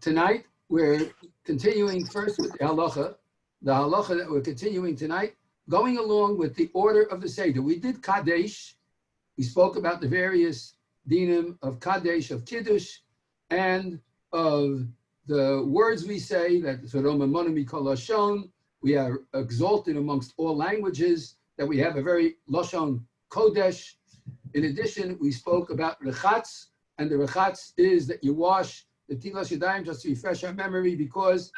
Tonight, we're continuing first with the halacha that we're continuing tonight, going along with the order of the Seder. We did Kadesh. We spoke about the various dinim of Kadesh, of Kiddush, and of the words we say, that we are exalted amongst all languages, that we have a very Lashon Kodesh. In addition, we spoke about Rechatz, and the Rechatz is that you wash the Tilas Yadayim, just to refresh our memory, because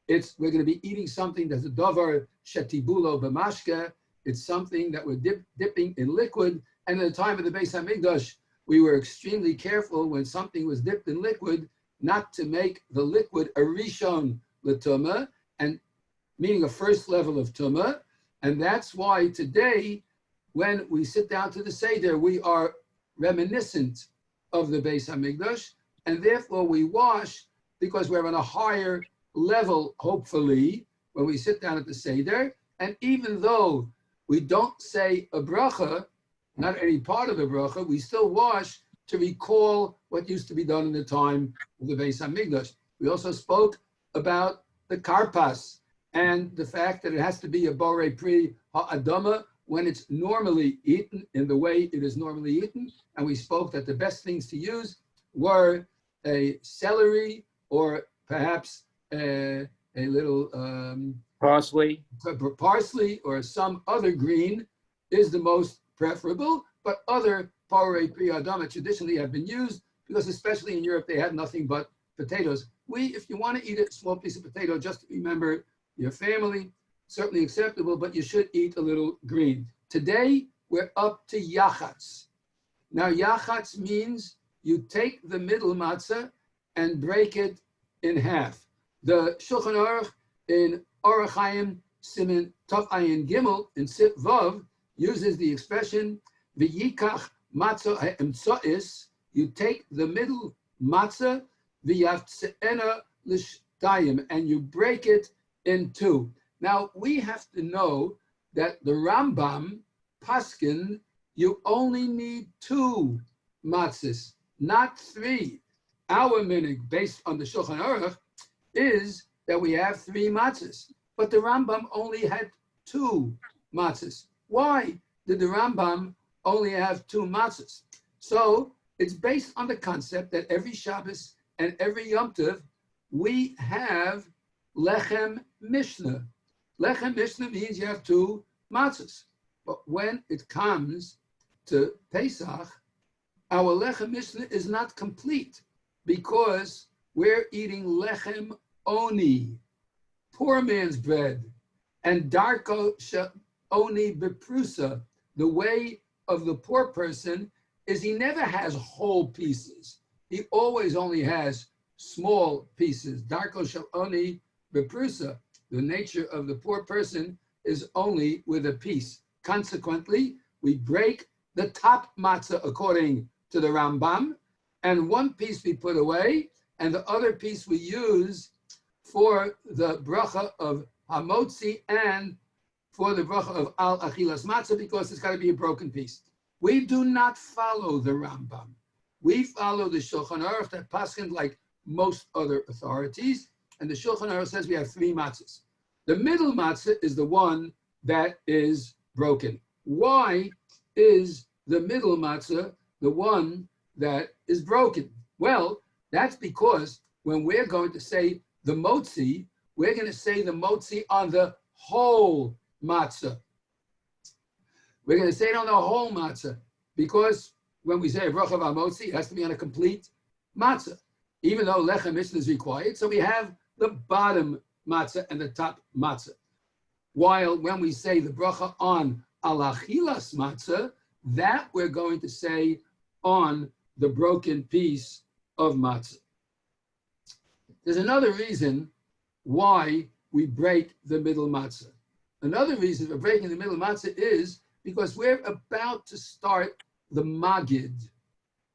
we're going to be eating something that's a Davar Shetibulo B'mashke. It's something that we're dipping in liquid, and at the time of the Beis HaMikdash, we were extremely careful when something was dipped in liquid not to make the liquid a Rishon L'Tumah, and meaning a first level of Tumah. And that's why today, when we sit down to the Seder, we are reminiscent of the Beis HaMikdash, and therefore we wash because we're on a higher level, hopefully, when we sit down at the Seder. And even though we don't say a bracha, not any part of the bracha, we still wash to recall what used to be done in the time of the Beis HaMikdash. We also spoke about the karpas and the fact that it has to be a borei pri ha'adama when it's normally eaten in the way it is normally eaten. And we spoke that the best things to use were a celery or perhaps a little parsley or some other green is the most preferable, but other borei pri ha'adama traditionally have been used because especially in Europe they had nothing but potatoes. If you want to eat a small piece of potato, just remember your family, certainly acceptable, but you should eat a little green. Today, we're up to yachatz. Now, yachatz means you take the middle matzah and break it in half. The Shulchan Aruch in Orach Chaim Siman Tov Ayin Gimel in Sif Vav uses the expression v'yikach matzah ha'emtzois. You take the middle matzah v'yavtze'ena l'shtayim, and you break it in two. Now, we have to know that the Rambam paskin, you only need 2 matzahs, not 3. Our minig, based on the Shulchan Aruch, is that we have 3 matzahs, but the Rambam only had 2 matzahs. Why did the Rambam only have 2 matzahs? So it's based on the concept that every Shabbos and every Yom Tov, we have Lechem Mishnah. Lechem Mishnah means you have 2 matzahs. But when it comes to Pesach, our Lechem Mishnah is not complete because we're eating Lechem Oni, poor man's bread, and Darko Oni Beprusa. The way of the poor person is he never has whole pieces. He always only has small pieces. Darko Oni Beprusa. The nature of the poor person is only with a piece. Consequently, we break the top matzah according to the Rambam, and 1 piece we put away, and the other piece we use for the bracha of hamotzi and for the bracha of al achilas matzah, because it's got to be a broken piece. We do not follow the Rambam. We follow the Shulchan Aruch that paskin like most other authorities, and the Shulchan Aruch says we have 3 matzahs. The middle matzah is the one that is broken. Why is the middle matzah the one that is broken? Well, that's because when we're going to say the motzi, we're going to say the motzi on the whole matzah. We're going to say it on the whole matzah because when we say a bracha of motzi, it has to be on a complete matzah, even though lechem mishnah is required. So we have the bottom matzah and the top matzah. While when we say the bracha on al achilas matzah, that we're going to say on the broken piece of matzah. There's another reason why we break the middle matzah. Another reason for breaking the middle matzah is because we're about to start the Magid.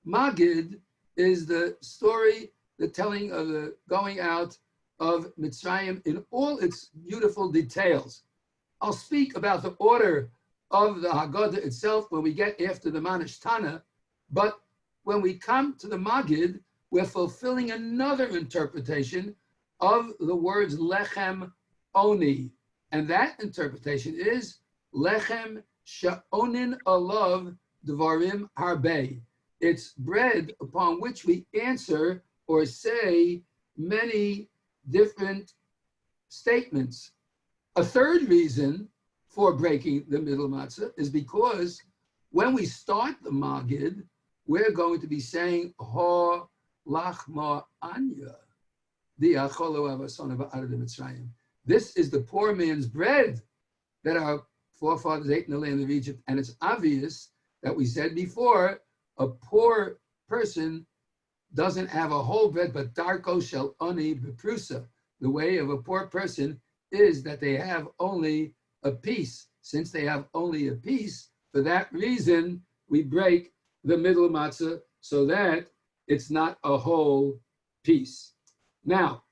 Magid is the story, the telling of the going out of Mitzrayim in all its beautiful details. I'll speak about the order of the Haggadah itself when we get after the Manish Tana, but when we come to the Magid, we're fulfilling another interpretation of the words lechem oni. And that interpretation is lechem sha'onin alav dvarim harbe. It's bread upon which we answer or say many different statements. A third reason for breaking the middle matzah is because when we start the Magid, we're going to be saying Ha lachma anya, diacholo avasona ba'arad Mitzrayim. This is the poor man's bread that our forefathers ate in the land of Egypt. And it's obvious that we said before, a poor person doesn't have a whole bread, but darko shel ani beprusa. The way of a poor person is that they have only a piece. Since they have only a piece, for that reason, we break the middle matzah so that it's not a whole piece. Now,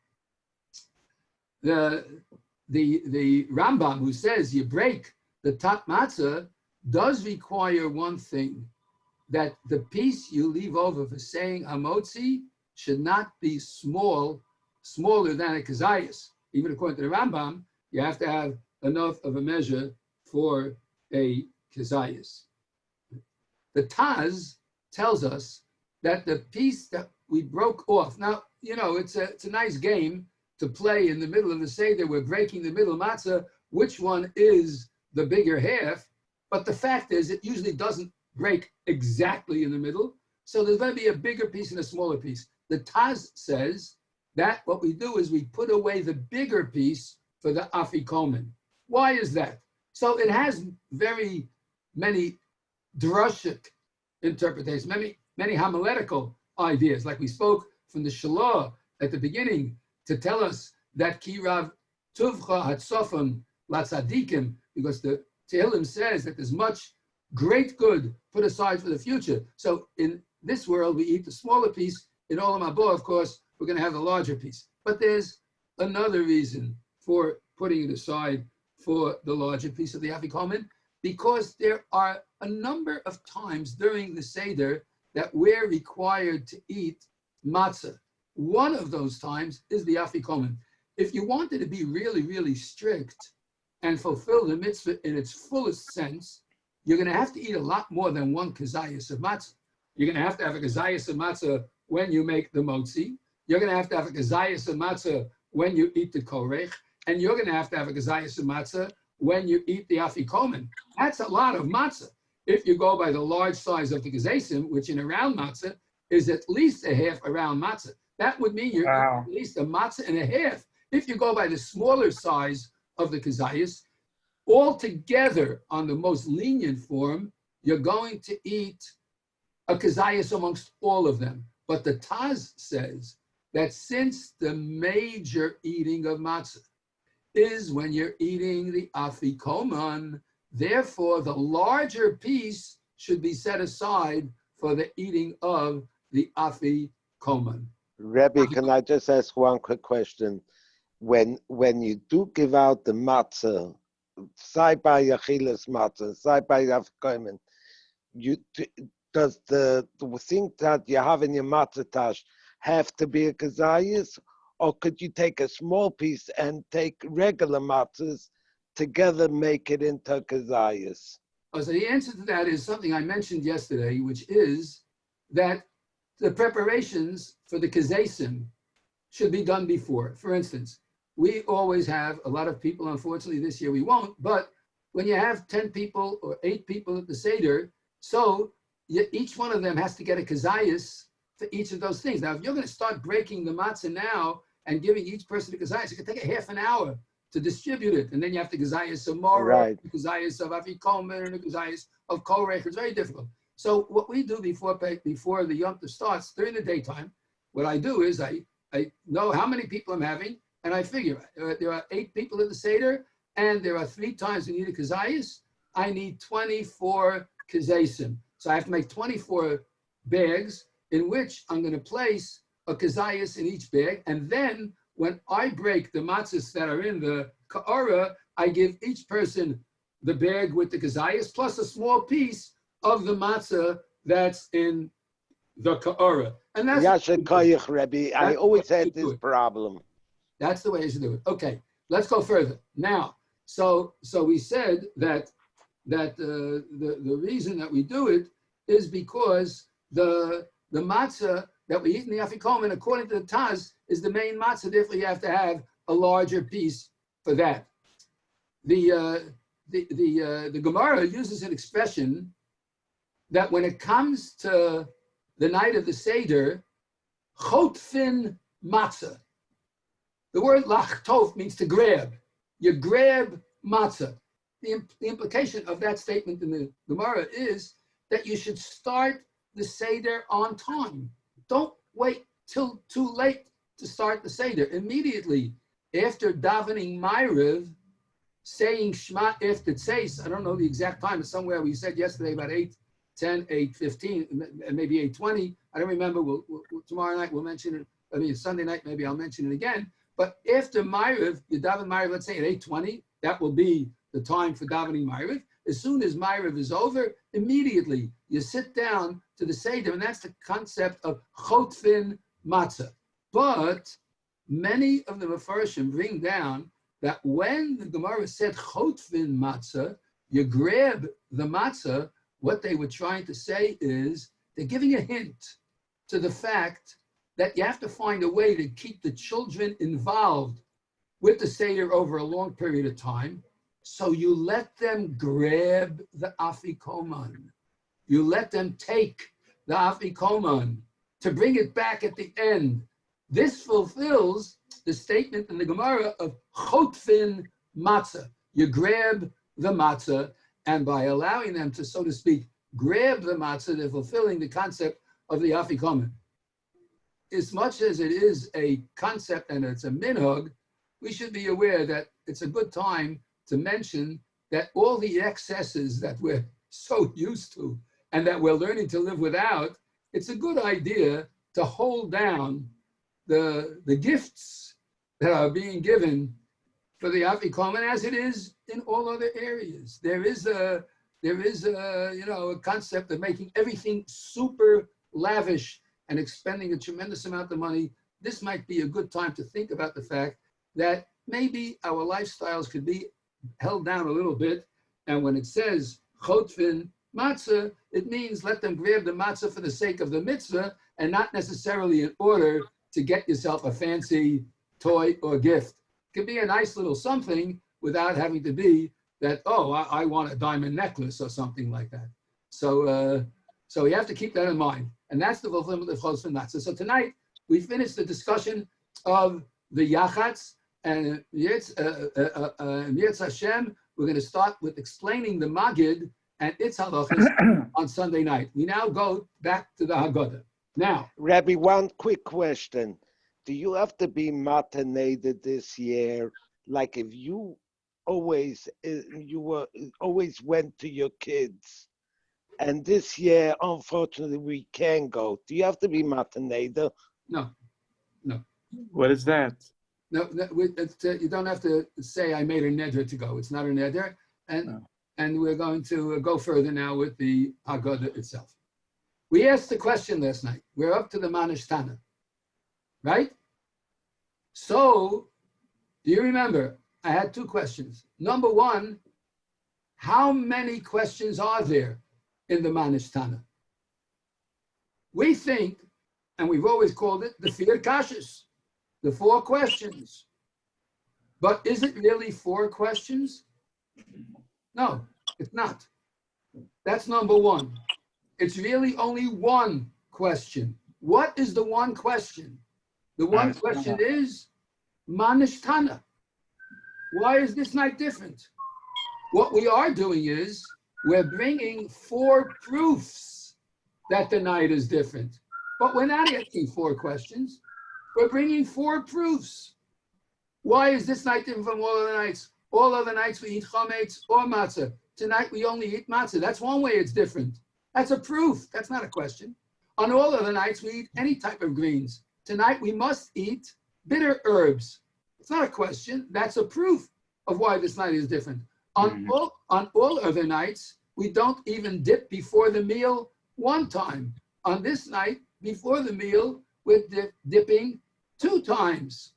the Rambam, who says you break the top matzah, does require one thing, that the piece you leave over for saying hamotzi should not be smaller than a kazayas. Even according to the Rambam, you have to have enough of a measure for a kazayas. The Taz tells us that the piece that we broke off, now, you know, it's a nice game to play in the middle of the Seder. We're breaking the middle matzah, which one is the bigger half, but the fact is it usually doesn't break exactly in the middle, so there's going to be a bigger piece and a smaller piece. The Taz says that what we do is we put away the bigger piece for the afikomen. Why is that? So it has very many drashic interpretations, many homiletical ideas, like we spoke from the Shalah at the beginning to tell us that Kirav Tuvcha Hatzofim Latzadikim, because the Tehillim says that there's much great good put aside for the future. So in this world, we eat the smaller piece. In Olam Haba, of course, we're going to have the larger piece. But there's another reason for putting it aside for the larger piece of the afikomen, because there are a number of times during the Seder that we're required to eat matzah. One of those times is the afikomen. If you wanted to be really, really strict and fulfill the mitzvah in its fullest sense, you're going to have to eat a lot more than one kazayas of matzah. You're going to have a kazayas of matzah when you make the motzi. You're going to have a kazayas of matzah when you eat the korech. And you're going to have a kazayas of matzah when you eat the afikomen. That's a lot of matzah. If you go by the large size of the kazesim, which in a round matzah is at least a half a round matzah, that would mean you're eating at least a matzah and a half. If you go by the smaller size of the kazayas, altogether on the most lenient form, you're going to eat a kazayas amongst all of them. But the Taz says that since the major eating of matzah is when you're eating the afikoman, therefore the larger piece should be set aside for the eating of the afikoman. Rebbe, can I just ask one quick question? When you do give out the matzah, side by Hilchos matzah, side by afikoman, does the thing that you have in your matzah tash have to be a kazayas, or could you take a small piece and take regular matzahs together, make it into a kazayas? So the answer to that is something I mentioned yesterday, which is that the preparations for the kazesim should be done before. For instance, we always have a lot of people, unfortunately this year we won't, but when you have 10 people or 8 people at the Seder, so each one of them has to get a kazayas for each of those things. Now, if you're going to start breaking the matzah now and giving each person a kazayas, it could take a half an hour to distribute it. And then you have to kazayas of mora, right, kazayas of afikomen, and a kazayas of korech. It's very difficult. So what we do before the Yom Tov starts, during the daytime, what I do is I know how many people I'm having, and I figure there are 8 people at the Seder, and there are 3 times we need a kazayas. I need 24 kazesim. So I have to make 24 bags in which I'm going to place a kazayas in each bag. And then when I break the matzahs that are in the ka'ara, I give each person the bag with the kazayas plus a small piece of the matzah that's in the ka'ara. And that's Yasha Koyach, Rebbe. I always had this problem. That's the way you should do it. Okay, let's go further. Now, so we said that the reason that we do it is because the matzah that we eat in the afikomen, according to the Taz, is the main matzah. Therefore, you have to have a larger piece for that. The Gemara uses an expression that when it comes to the night of the Seder, chotfin matzah. The word lachtov means to grab. You grab matzah. The implication of that statement in the Gemara is that you should start the Seder on time. Don't wait till too late to start the Seder. Immediately after davening Ma'ariv, saying Shema after Tzeis, I don't know the exact time, it's somewhere we said yesterday about 8:10, 8:15, and maybe 8:20. I don't remember. We'll tomorrow night we'll mention it. I mean, Sunday night maybe I'll mention it again. But after Ma'ariv, you daven Ma'ariv, let's say at 8:20, that will be the time for davening Ma'ariv. As soon as Ma'ariv is over, immediately you sit down to the Seder, and that's the concept of chotfin matzah. But many of the Mefarshim bring down that when the Gemara said chotfin matzah, you grab the matzah, what they were trying to say is they're giving a hint to the fact that you have to find a way to keep the children involved with the Seder over a long period of time. So you let them grab the afikoman. You let them take the afikoman to bring it back at the end. This fulfills the statement in the Gemara of chotfin matzah. You grab the matzah, and by allowing them to, so to speak, grab the matzah, they're fulfilling the concept of the afikoman. As much as it is a concept and it's a minhag, we should be aware that it's a good time to mention that all the excesses that we're so used to and that we're learning to live without, it's a good idea to hold down the gifts that are being given for the afikoman, as it is in all other areas. There is a concept of making everything super lavish and expending a tremendous amount of money. This might be a good time to think about the fact that maybe our lifestyles could be held down a little bit. And when it says chotfin matzah, it means let them grab the matzah for the sake of the mitzvah and not necessarily in order to get yourself a fancy toy or gift. It could be a nice little something without having to be that, oh, I want a diamond necklace or something like that. So we have to keep that in mind. And that's the fulfillment of chotfin matzah. So tonight, we finished the discussion of the yachatz, and Yetz Hashem, we're going to start with explaining the Magid and its halachas on Sunday night. We now go back to the Haggadah. Now, Rabbi, one quick question. Do you have to be matanated this year? Like if you always went to your kids, and this year, unfortunately, we can't go. Do you have to be matanated? No. What is that? No, you don't have to say I made a neder to go. It's not a neder, and we're going to go further now with the Haggadah itself. We asked the question last night. We're up to the Manish Tana, right? So, do you remember? I had two questions. Number one, how many questions are there in the Manish Tana? We think, and we've always called it the Fir Kashis, the 4 questions. But is it really 4 questions? No, it's not. That's number one. It's really only 1 question. What is the 1 question? The 1 question is Manish Tana. Why is this night different? What we are doing is we're bringing 4 proofs that the night is different. But we're not asking 4 questions. We're bringing 4 proofs. Why is this night different from all other nights? All other nights we eat chametz or matzah. Tonight we only eat matzah. That's one way it's different. That's a proof. That's not a question. On all other nights we eat any type of greens. Tonight we must eat bitter herbs. It's not a question. That's a proof of why this night is different. On all other nights, we don't even dip before the meal 1 time. On this night, before the meal with dipping 2 times.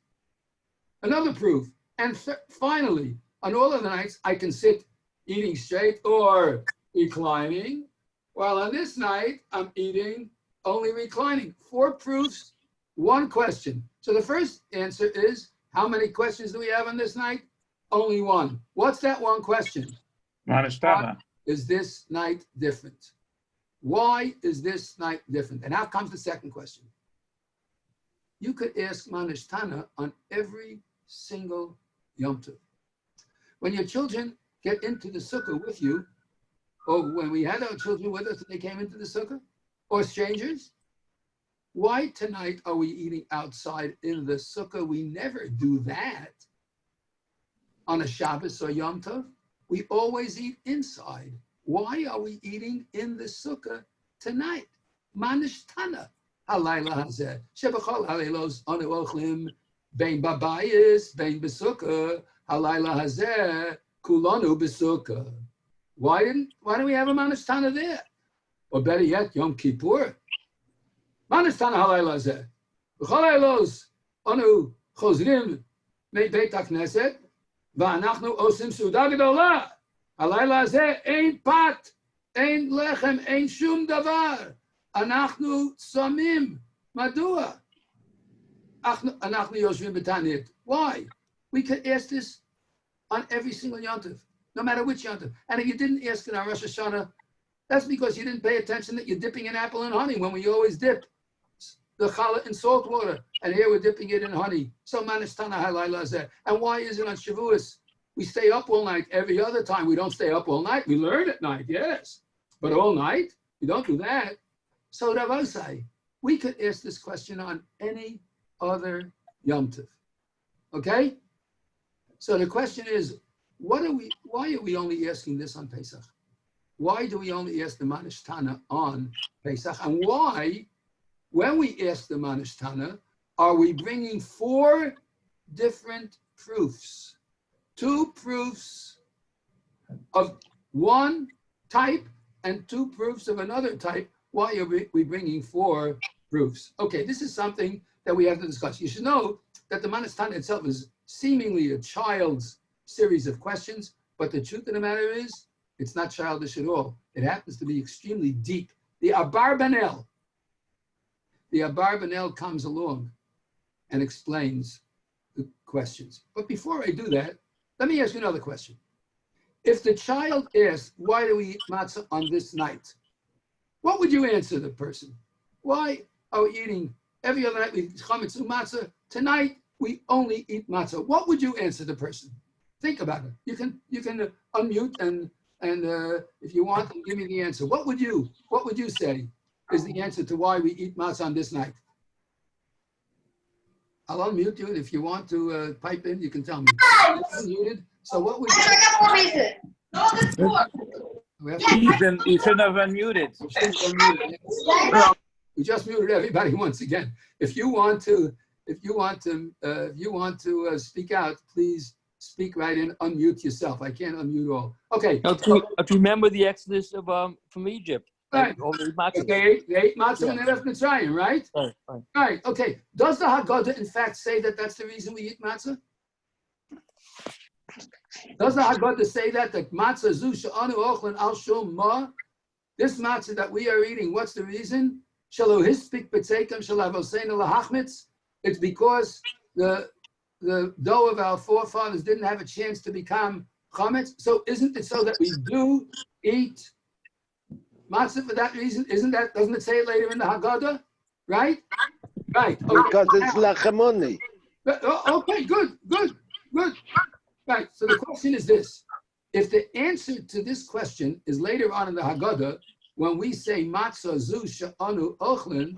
Another proof. And finally, on all of the nights, I can sit eating straight or reclining, while on this night, I'm eating only reclining. 4 proofs, 1 question. So the first answer is, how many questions do we have on this night? Only 1. What's that 1 question? Manashtana. Is this night different? Why is this night different? And now comes the second question. You could ask Manashtana on every single Yom Tov. When your children get into the sukkah with you, or when we had our children with us and they came into the sukkah, or strangers, why tonight are we eating outside in the sukkah? We never do that on a Shabbos or Yom Tov. We always eat inside. Why are we eating in the sukkah tonight? Manashtana. Halayla hazeh. Shebachol halaylos anu ochlim bein babayis bein besukkah. Halayla hazeh kulanu besukkah. Why do we have a manashtana there? Or better yet, Yom Kippur. Manashtana halayla hazeh. B'chol halaylos anu chozrim me'beit hakneset va'anachnu osim suda gedola. Halayla hazeh ein pat, ein lechem, ein shum davar. Anachnu samim. Madua. Anachnu yoshvim b'tanit. Why? We could ask this on every single Yom Tov, no matter which Yom Tov. And if you didn't ask it on Rosh Hashanah, that's because you didn't pay attention that you're dipping an apple in honey when we always dip the challah in salt water. And here we're dipping it in honey. So manashtana halayla hazeh. And why is it on Shavuos? We stay up all night. Every other time we don't stay up all night. We learn at night, yes. But all night, we don't do that. So Ravosai, we could ask this question on any other Yom Tov. Okay? So the question is, why are we only asking this on Pesach? Why do we only ask the Manashtana on Pesach? And why, when we ask the Manashtana, are we bringing 4 different proofs? 2 proofs of one type and 2 proofs of another type. Why are we bringing 4 proofs? Okay, this is something that we have to discuss. You should know that the Manashtana itself is seemingly a child's series of questions, but the truth of the matter is, it's not childish at all. It happens to be extremely deep. The Abarbanel comes along and explains the questions. But before I do that, let me ask you another question. If the child asks, why do we eat matzah on this night? What would you answer the person? Why are we eating every other night we chametz matzah? Tonight we only eat matzah. What would you answer the person? Think about it. You can unmute and if you want, give me the answer. What would you say is the answer to why we eat matzah on this night? I'll unmute you, and if you want to pipe in, you can tell me. Unmuted. So what would you? Ethan, you shouldn't have unmuted. We just muted everybody once again. If you want to speak out, please speak right in. Unmute yourself. I can't unmute all. Okay. Do you remember the Exodus from Egypt? Right. Okay, they ate matzah when they left Mitzrayim, right? Right. Right. Okay. Does the Haggadah in fact say that that's the reason we eat matzah? Does the Haggadah say that matzah zu she'anu ochlan al shum ma? This matzah that we are eating, what's the reason? Shelo hispik b'tzeikim shalavoseinu lahachmitz. It's because the dough of our forefathers didn't have a chance to become chametz. So isn't it so that we do eat matzah for that reason? Doesn't it say it later in the Haggadah? Right? Right. Okay. Because it's lachemoni. Okay, good. Right, so the question is this. If the answer to this question is later on in the Haggadah, when we say matzah zu she'anu ochlin,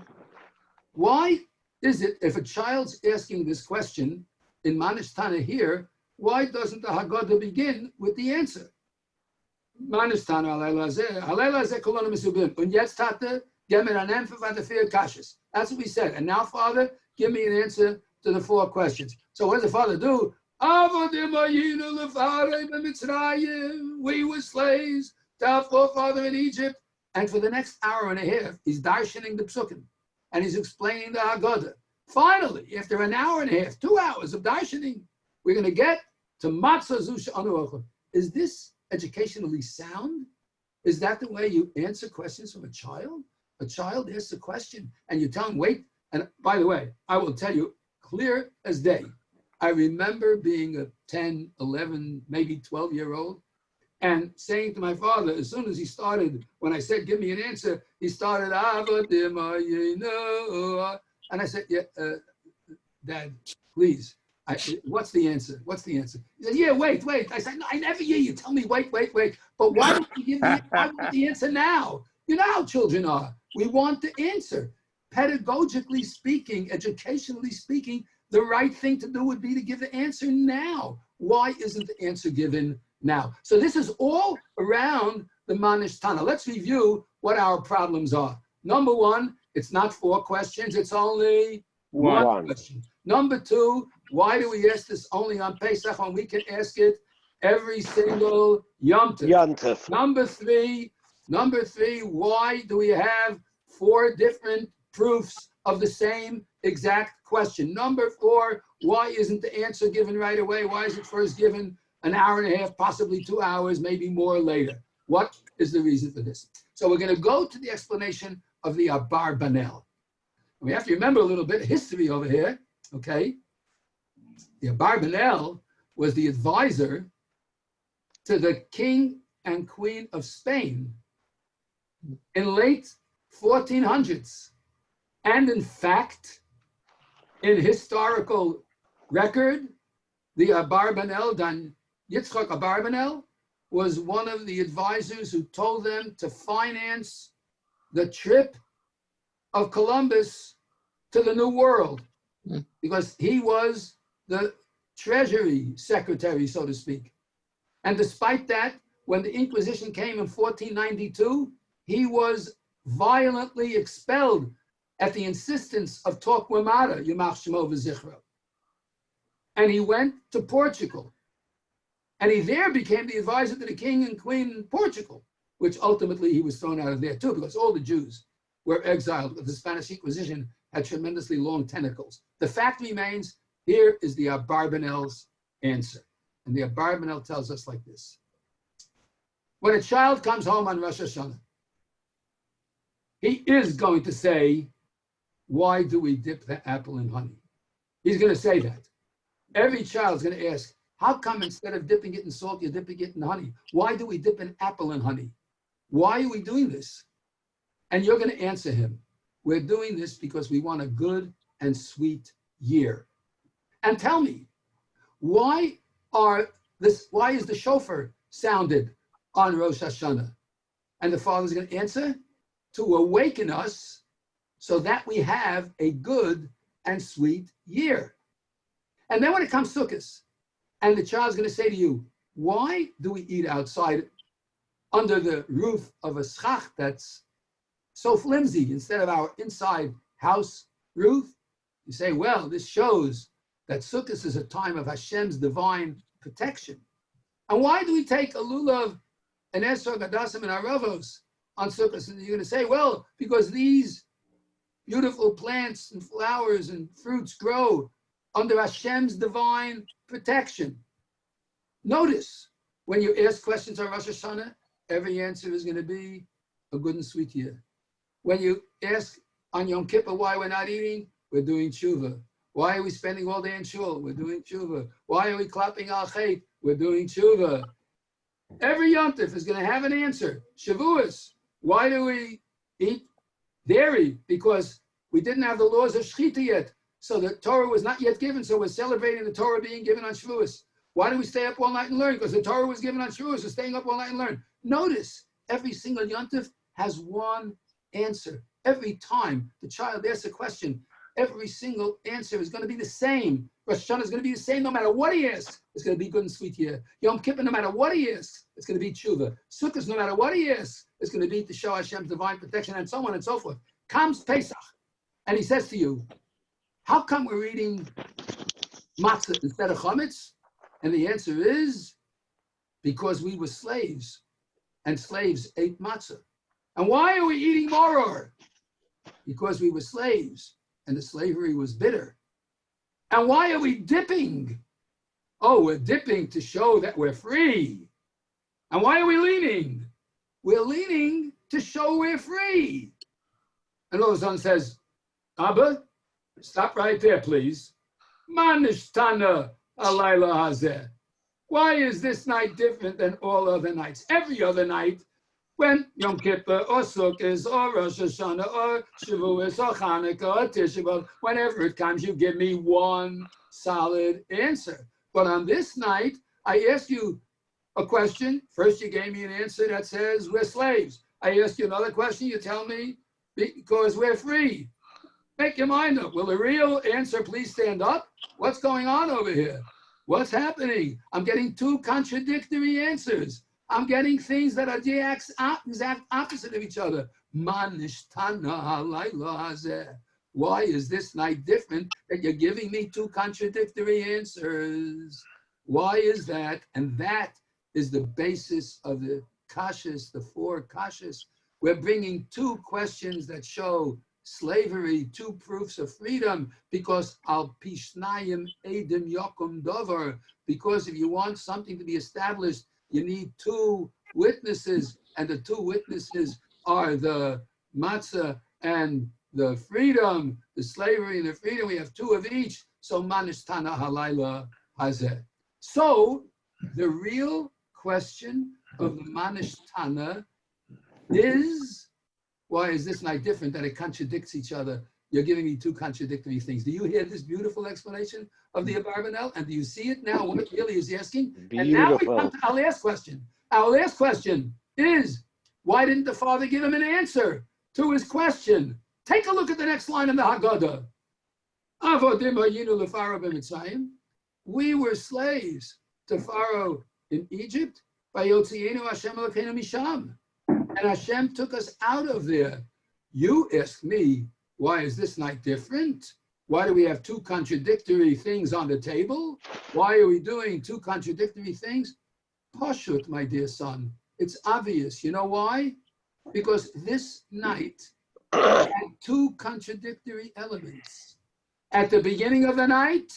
why is it, if a child's asking this question in Manashtana here, why doesn't the Haggadah begin with the answer? Manashtana halayla hazeh kolonu mesubim. Und jetzt tate, gib mir an Antwort für die 4 Kashas. That's what we said. And now, Father, give me an answer to the 4 questions. So what does the Father do? We were slaves to our forefather in Egypt. And for the next hour and a half, he's darshaning the psukim. and he's explaining the Haggadah. Finally, after an hour and a half, 2 hours of darshaning, we're going to get to Matzah Zusha Anu. Is this educationally sound? Is that the way you answer questions from a child? A child asks a question and you tell him, wait. And by the way, I will tell you clear as day. I remember being a 10, 11, maybe 12-year-old and saying to my father, as soon as he started, when I said, give me an answer, he started, and I said, yeah, Dad, please. What's the answer? What's the answer? He said, yeah, wait. I said, no, I never hear you tell me, wait. But why don't you give me the answer now? You know how children are. We want the answer. Pedagogically speaking, educationally speaking, the right thing to do would be to give the answer now. Why isn't the answer given now? So this is all around the Manish Tana. Let's review what our problems are. Number one, it's not 4 questions, it's only one question. Number 2, why do we ask this only on Pesach when we can ask it every single Yom Tov? Number three, why do we have 4 different proofs of the same exact question? Number 4, why isn't the answer given right away? Why is it first given an hour and a half, possibly 2 hours, maybe more later? What is the reason for this? So we're going to go to the explanation of the Abarbanel. We have to remember a little bit of history over here, okay? The Abarbanel was the advisor to the king and queen of Spain in late 1400s. And in fact, in historical record, the Abarbanel, Dan Yitzchak Abarbanel, was one of the advisors who told them to finance the trip of Columbus to the New World, because he was the treasury secretary, so to speak. And despite that, when the Inquisition came in 1492, he was violently expelled at the insistence of Torquemada, Yamach Shemo V'Zichro. And he went to Portugal. And he there became the advisor to the king and queen in Portugal, which ultimately he was thrown out of there too, because all the Jews were exiled, because the Spanish Inquisition had tremendously long tentacles. The fact remains, here is the Abarbanel's answer. And the Abarbanel tells us like this. When a child comes home on Rosh Hashanah, he is going to say, why do we dip the apple in honey? He's going to say that. Every child's going to ask, how come instead of dipping it in salt, you're dipping it in honey? Why do we dip an apple in honey? Why are we doing this? And you're going to answer him, we're doing this because we want a good and sweet year. And tell me, why is the shofar sounded on Rosh Hashanah? And the father's going to answer, to awaken us so that we have a good and sweet year. And then when it comes Sukkot, and the child's going to say to you, why do we eat outside under the roof of a schach that's so flimsy instead of our inside house roof? You say, well, this shows that Sukkot is a time of Hashem's divine protection. And why do we take a lulav, an esrog, adassim, and aravos on Sukkot? And you're going to say, well, because these beautiful plants and flowers and fruits grow under Hashem's divine protection. Notice, when you ask questions on Rosh Hashanah, every answer is going to be a good and sweet year. When you ask on Yom Kippur why we're not eating, we're doing tshuva. Why are we spending all day in shul? We're doing tshuva. Why are we clapping al chait? We're doing tshuva. Every Yom Tov is going to have an answer. Shavuos, why do we eat dairy? Because we didn't have the laws of shechita yet. So the Torah was not yet given, so we're celebrating the Torah being given on Shavuos. Why do we stay up all night and learn? Because the Torah was given on Shavuos, so staying up all night and learn. Notice, every single Yom Tov has one answer. Every time the child asks a question, every single answer is going to be the same. Rosh Hashanah is going to be the same no matter what he asks. It's going to be good and sweet year. Yom Kippur, no matter what he asks, it's going to be tshuva. Sukkot, no matter what he asks, it's going to be to show Hashem's divine protection, and so on and so forth. Comes Pesach, and he says to you, how come we're eating matzah instead of chametz? And the answer is because we were slaves, and slaves ate matzah. And why are we eating maror? Because we were slaves and the slavery was bitter. And why are we dipping? Oh, we're dipping to show that we're free. And why are we leaning? We're leaning to show we're free. And all of a sudden says, Abba, stop right there, please. Manishtana alayla hazeh. Why is this night different than all other nights? Every other night, when Yom Kippur or Sukkot or Rosh Hashanah or Shavuos or Hanukkah or Tisha B'Av, whenever it comes, you give me one solid answer. But on this night, I ask you a question. First, you gave me an answer that says we're slaves. I ask you another question. You tell me because we're free. Make your mind up. Will the real answer please stand up? What's going on over here? What's happening? I'm getting two contradictory answers. I'm getting things that are the exact opposite of each other. Why is this night different that you're giving me two contradictory answers? Why is that? And that is the basis of the kashas, the four kashas. We're bringing two questions that show slavery, two proofs of freedom, because al pishnayim edim yokum dover, because if you want something to be established, you need two witnesses, and the two witnesses are the matzah and the freedom, the slavery and the freedom. We have two of each. So manishtana halayla hazeh. So the real question of the manishtana is, why is this night different that it contradicts each other? You're giving me two contradictory things. Do you hear this beautiful explanation of the Abarbanel? And do you see it now, what it really is asking? Beautiful. And now we come to our last question. Our last question is, why didn't the father give him an answer to his question? Take a look at the next line in the Haggadah. Avodim hayinu leFaro b'Mitzrayim. We were slaves to Pharaoh in Egypt. Vayotzienu Hashem Elokeinu misham. And Hashem took us out of there. You ask me, why is this night different? Why do we have two contradictory things on the table? Why are we doing two contradictory things? Pashut, my dear son. It's obvious. You know why? Because this night had two contradictory elements. At the beginning of the night,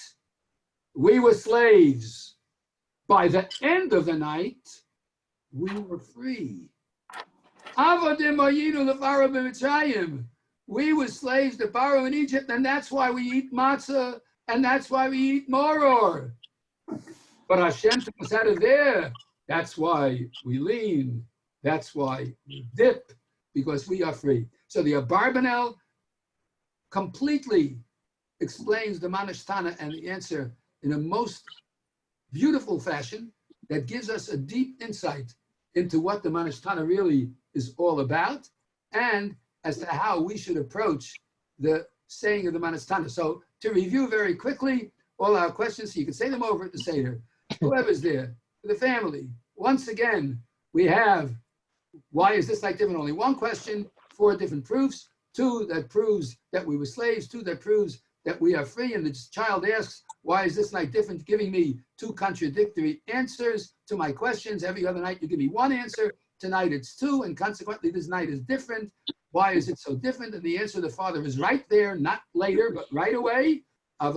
we were slaves. By the end of the night, we were free. Avodim hayinu leFaro b'Mitzrayim. We were slaves to Pharaoh in Egypt, and that's why we eat matzah, and that's why we eat maror. But Hashem took us out of there. That's why we lean. That's why we dip, because we are free. So the Abarbanel completely explains the Manishtana and the answer in a most beautiful fashion that gives us a deep insight into what the Manishtana really is all about, and as to how we should approach the saying of the Manishtana. So to review very quickly all our questions, so you can say them over at the Seder. Whoever's there, the family. Once again, we have, why is this like different? Only one question, four different proofs. Two that proves that we were slaves, two that proves that we are free. And the child asks, why is this night different? Giving me two contradictory answers to my questions. Every other night you give me one answer. Tonight it's two, and consequently this night is different. Why is it so different? And the answer of the father is right there, not later, but right away. And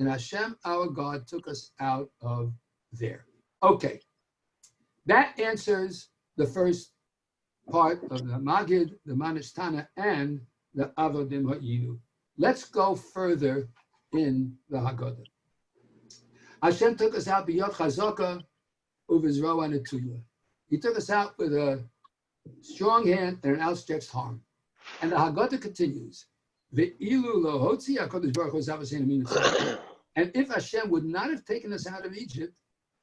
Hashem, our God, took us out of there. Okay, that answers the first part of the Magid, the Manishtana, and the Avodim Ha'inu. Let's go further in the Haggadah. Hashem took us out b'yod chazaka uvizroa netuya. He took us out with a strong hand and an outstretched arm. And the Haggadah continues. Ve'ilu lo hotzi HaKadosh Baruch Hu zavaseinu min mitzrayim. And if Hashem would not have taken us out of Egypt,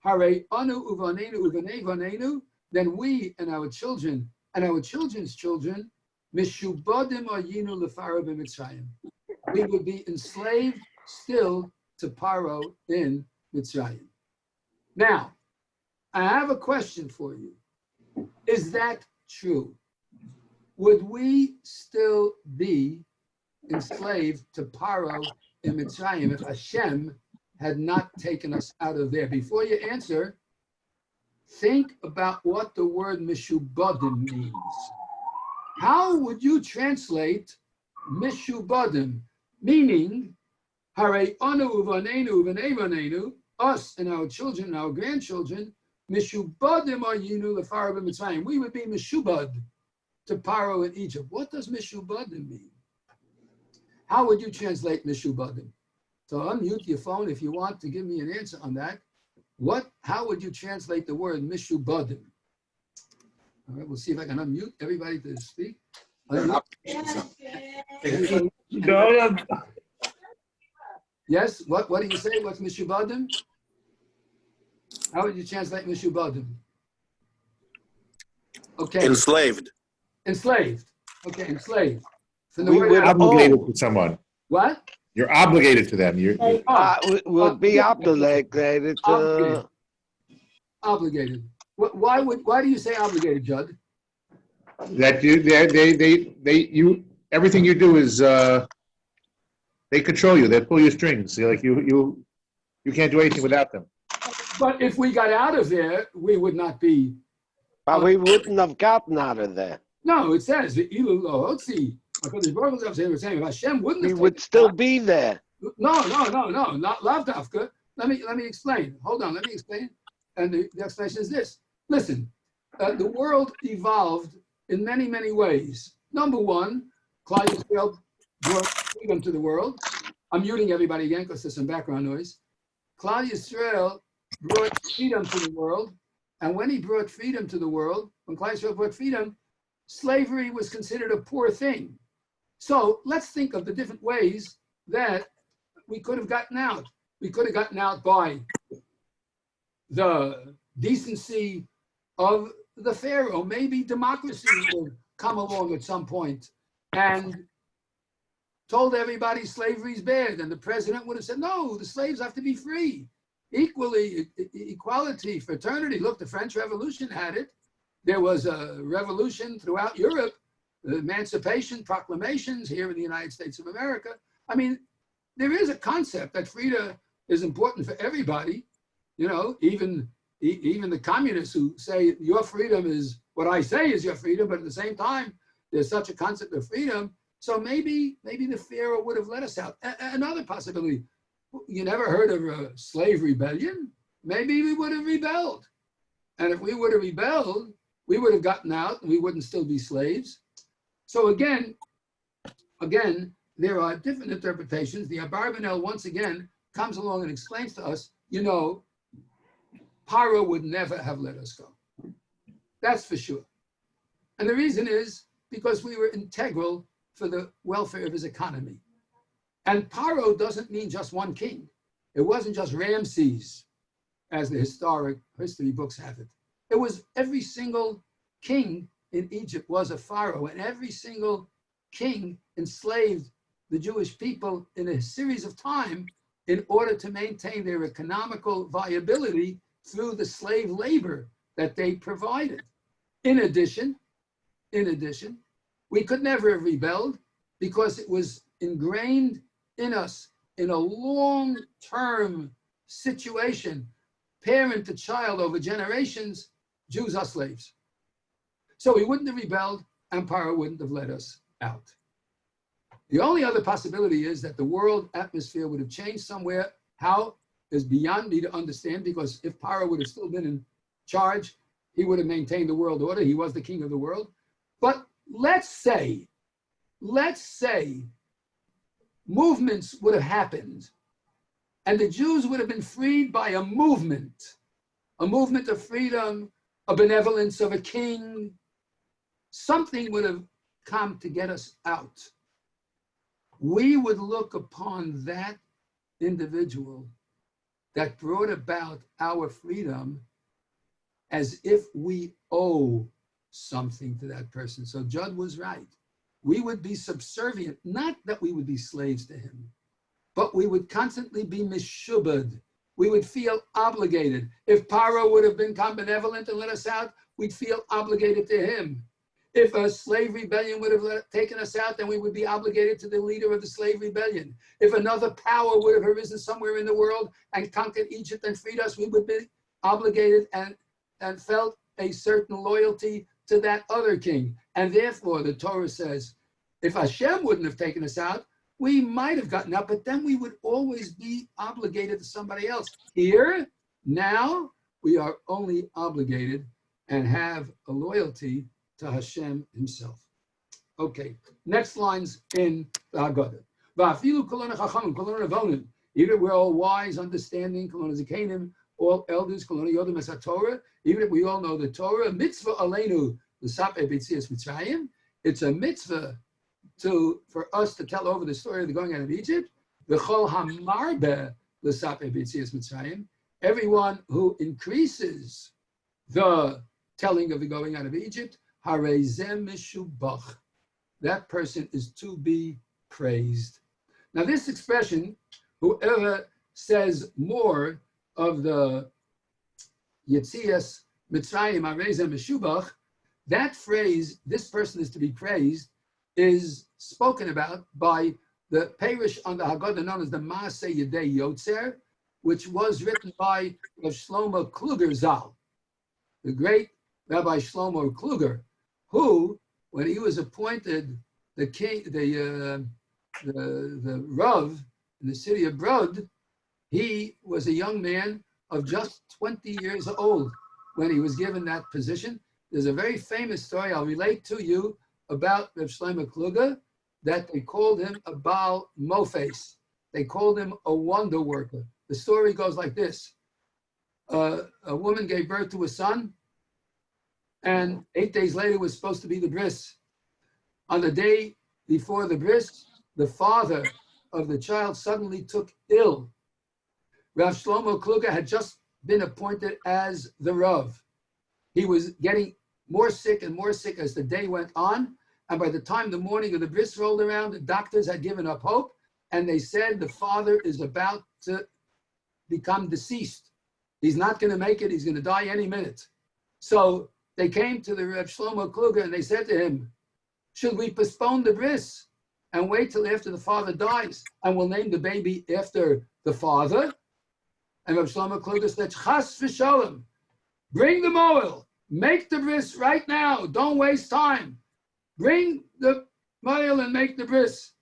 harei anu uvanenu uvanei vanenu, then we and our children and our children's children, mishubadim ayinu leFaro b'Mitzrayim. We would be enslaved still to Paro in Mitzrayim. Now, I have a question for you. Is that true? Would we still be enslaved to Paro in Mitzrayim if Hashem had not taken us out of there? Before you answer, think about what the word mishubadim means. how would you translate mishubadim? Meaning, hare anu uvanenu uvanenu, us and our children and our grandchildren, mishubadim ayinu lefaro b'mitzrayim. We would be mishubad to Paro in Egypt. What does mishubadim mean? How would you translate mishubadim? So unmute your phone if you want to give me an answer on that. How would you translate the word mishubadim? All right, we'll see if I can unmute everybody to speak. Yes, what do you say? What's mishubadim? How would you translate mishubadim? Okay. Enslaved. Enslaved. Okay, enslaved. So We would Obligated to someone. What? You're obligated to them. would be obligated to. Obligated. Why do you say obligated, Judd? That you everything you do is they control you. They pull your strings. Like you can't do anything without them. But if we got out of there, we would not be. But we wouldn't have gotten out of there. No, it says Ilu lo hotzi. If Hashem wouldn't have We would still be there. No, not lavdafka. Let me explain. Hold on, let me explain. And the explanation is this. Listen, the world evolved in many, many ways. Number one, Klal Yisrael brought freedom to the world. I'm muting everybody again because there's some background noise. Klal Yisrael brought freedom to the world. And when he brought freedom to the world, when Klal Yisrael brought freedom, slavery was considered a poor thing. So let's think of the different ways that we could have gotten out. We could have gotten out by the decency of the Pharaoh. Maybe democracy would come along at some point and told everybody slavery's bad. And the president would have said, no, the slaves have to be free. Equality, fraternity. Look, the French Revolution had it. There was a revolution throughout Europe, emancipation proclamations here in the United States of America. I mean, there is a concept that freedom is important for everybody. You know, even the communists who say your freedom is what I say is your freedom, but at the same time, there's such a concept of freedom. So maybe the Pharaoh would have let us out. Another possibility, you never heard of a slave rebellion? Maybe we would have rebelled. And if we would have rebelled, we would have gotten out and we wouldn't still be slaves. So again, there are different interpretations. The Abarbanel once again comes along and explains to us, you know, Paro would never have let us go. That's for sure. And the reason is because we were integral for the welfare of his economy. And Paro doesn't mean just one king. It wasn't just Ramses, as the history books have it. It was every single king in Egypt was a pharaoh, and every single king enslaved the Jewish people in a series of time in order to maintain their economical viability through the slave labor that they provided. In addition, we could never have rebelled because it was ingrained in us in a long-term situation, parent to child over generations, Jews are slaves. So we wouldn't have rebelled and Paro wouldn't have let us out. The only other possibility is that the world atmosphere would have changed somewhere. How is beyond me to understand, because if Paro would have still been in charge, he would have maintained the world order. He was the king of the world. But let's say movements would have happened and the Jews would have been freed by a movement of freedom, a benevolence of a king. Something would have come to get us out. We would look upon that individual that brought about our freedom as if we owe something to that person. So Judd was right. We would be subservient, not that we would be slaves to him, but we would constantly be mishubad. We would feel obligated. If Paro would have become benevolent and let us out, we'd feel obligated to him. If a slave rebellion would have taken us out, then we would be obligated to the leader of the slave rebellion. If another power would have arisen somewhere in the world and conquered Egypt and freed us, we would be obligated and felt a certain loyalty to that other king. And therefore, the Torah says, if Hashem wouldn't have taken us out, we might have gotten out, but then we would always be obligated to somebody else. Here, now, we are only obligated and have a loyalty to Hashem himself. Okay, next lines in the Haggadah. Even if we're all wise, understanding, all elders, even if we all know the Torah, mitzvah aleinu l'sapeh b'tzias Mitzrayim, it's a mitzvah for us to tell over the story of the going out of Egypt. V'chol hamarbe l'sapeh b'tzias Mitzrayim, everyone who increases the telling of the going out of Egypt, harezem mishubach, that person is to be praised. Now this expression, whoever says more of the Yetzias Mitzrayim harezem mishubach, that phrase, this person is to be praised, is spoken about by the Perish on the Haggadah known as the Maaseh Yedei Yotzer, which was written by Rav Shlomo Kluger Zal, the great Rabbi Shlomo Kluger, who, when he was appointed the king, the Rav in the city of Brod, he was a young man of just 20 years old when he was given that position. There's a very famous story I'll relate to you about Rav Shlomo Kluger, that they called him a Baal Mofes. They called him a wonder worker. The story goes like this. A woman gave birth to a son, and 8 days later was supposed to be the bris. On the day before the bris, the father of the child suddenly took ill. Rav Shlomo Kluger had just been appointed as the Rav. He was getting more sick and more sick as the day went on, and by the time the morning of the bris rolled around, the doctors had given up hope, and they said the father is about to become deceased. He's not going to make it. He's going to die any minute. So they came to the Rav Shlomo Kluger and they said to him, should we postpone the bris and wait till after the father dies and we'll name the baby after the father? And Rav Shlomo Kluger said, Chas v'sholem, bring the moel, make the bris right now. Don't waste time. Bring the moel and make the bris.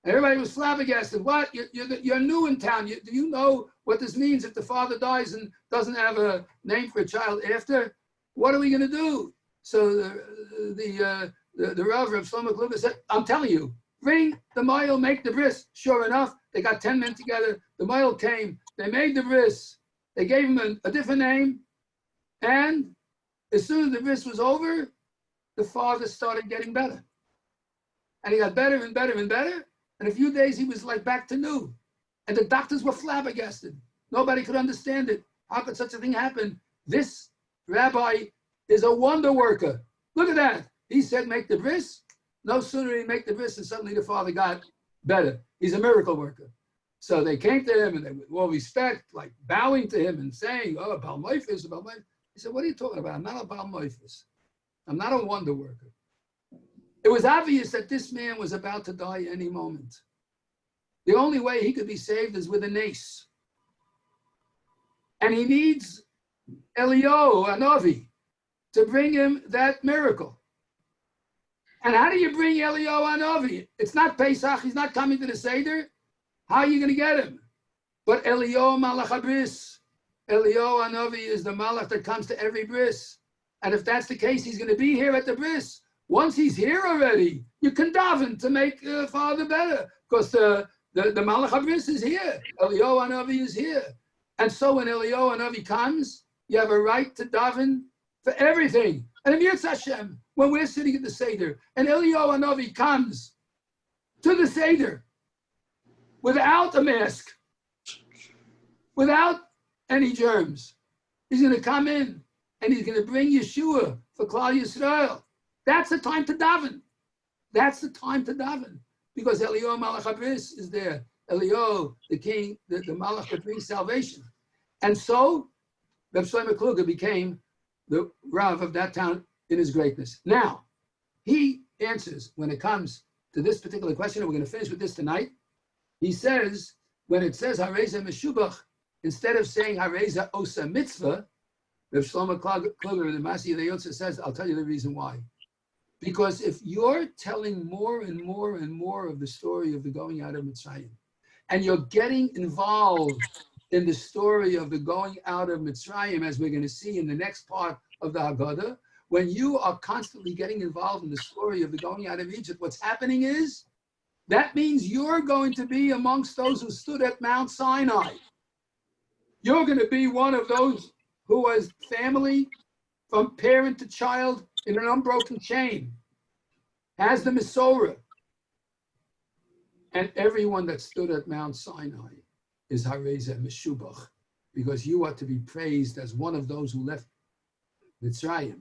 Everybody was flabbergasted. What? You're new in town. Do you know what this means if the father dies and doesn't have a name for a child after? What are we going to do? So the Rav Shlomo Kluger said, I'm telling you, bring the moel, make the bris. Sure enough, they got 10 men together. The moel came. They made the bris. They gave him a different name. And as soon as the bris was over, the father started getting better. And he got better and better and better. In a few days, he was like back to new. And the doctors were flabbergasted. Nobody could understand it. How could such a thing happen? This rabbi is a wonder worker. Look at that. He said, make the bris. No sooner did he make the bris and suddenly the father got better. He's a miracle worker. So they came to him and they, with all respect, like bowing to him and saying, oh, Baal Moifis, Baal Moifis. He said, what are you talking about? I'm not a Baal Moifis. I'm not a wonder worker. It was obvious that this man was about to die any moment. The only way he could be saved is with a nace. And he needs Elio, a Navi, to bring him that miracle. And how do you bring Elio, a Navi? It's not Pesach. He's not coming to the Seder. How are you going to get him? But Elio Malach HaBris. Elio, a Navi, is the Malach that comes to every bris. And if that's the case, he's going to be here at the bris. Once he's here already, you can daven to make father better, because the Malach HaBris is here. Elio Hanavi is here. And so when Elio Hanavi comes, you have a right to daven for everything. And in Yirtzeh Hashem, when we're sitting at the Seder, and Elio Hanavi comes to the Seder without a mask, without any germs, he's going to come in and he's going to bring Yeshua for Klal Yisrael. That's the time to daven. That's the time to daven. Because Elio Malach HaBris is there. Elio, the king, the Malach that brings salvation. And so, Rav Shlomo Kluger became the Rav of that town in his greatness. Now, he answers when it comes to this particular question, and we're going to finish with this tonight. He says, when it says Hareza Meshubach, instead of saying Hareza Osa Mitzvah, Rav Shlomo Kluger in the Masi Yosef says, I'll tell you the reason why. Because if you're telling more and more and more of the story of the going out of Mitzrayim, and you're getting involved in the story of the going out of Mitzrayim, as we're going to see in the next part of the Haggadah, when you are constantly getting involved in the story of the going out of Egypt, what's happening is, that means you're going to be amongst those who stood at Mount Sinai. You're going to be one of those who was family from parent to child in an unbroken chain, has the Masorah. And everyone that stood at Mount Sinai is Hareza Meshubach, because you are to be praised as one of those who left Mitzrayim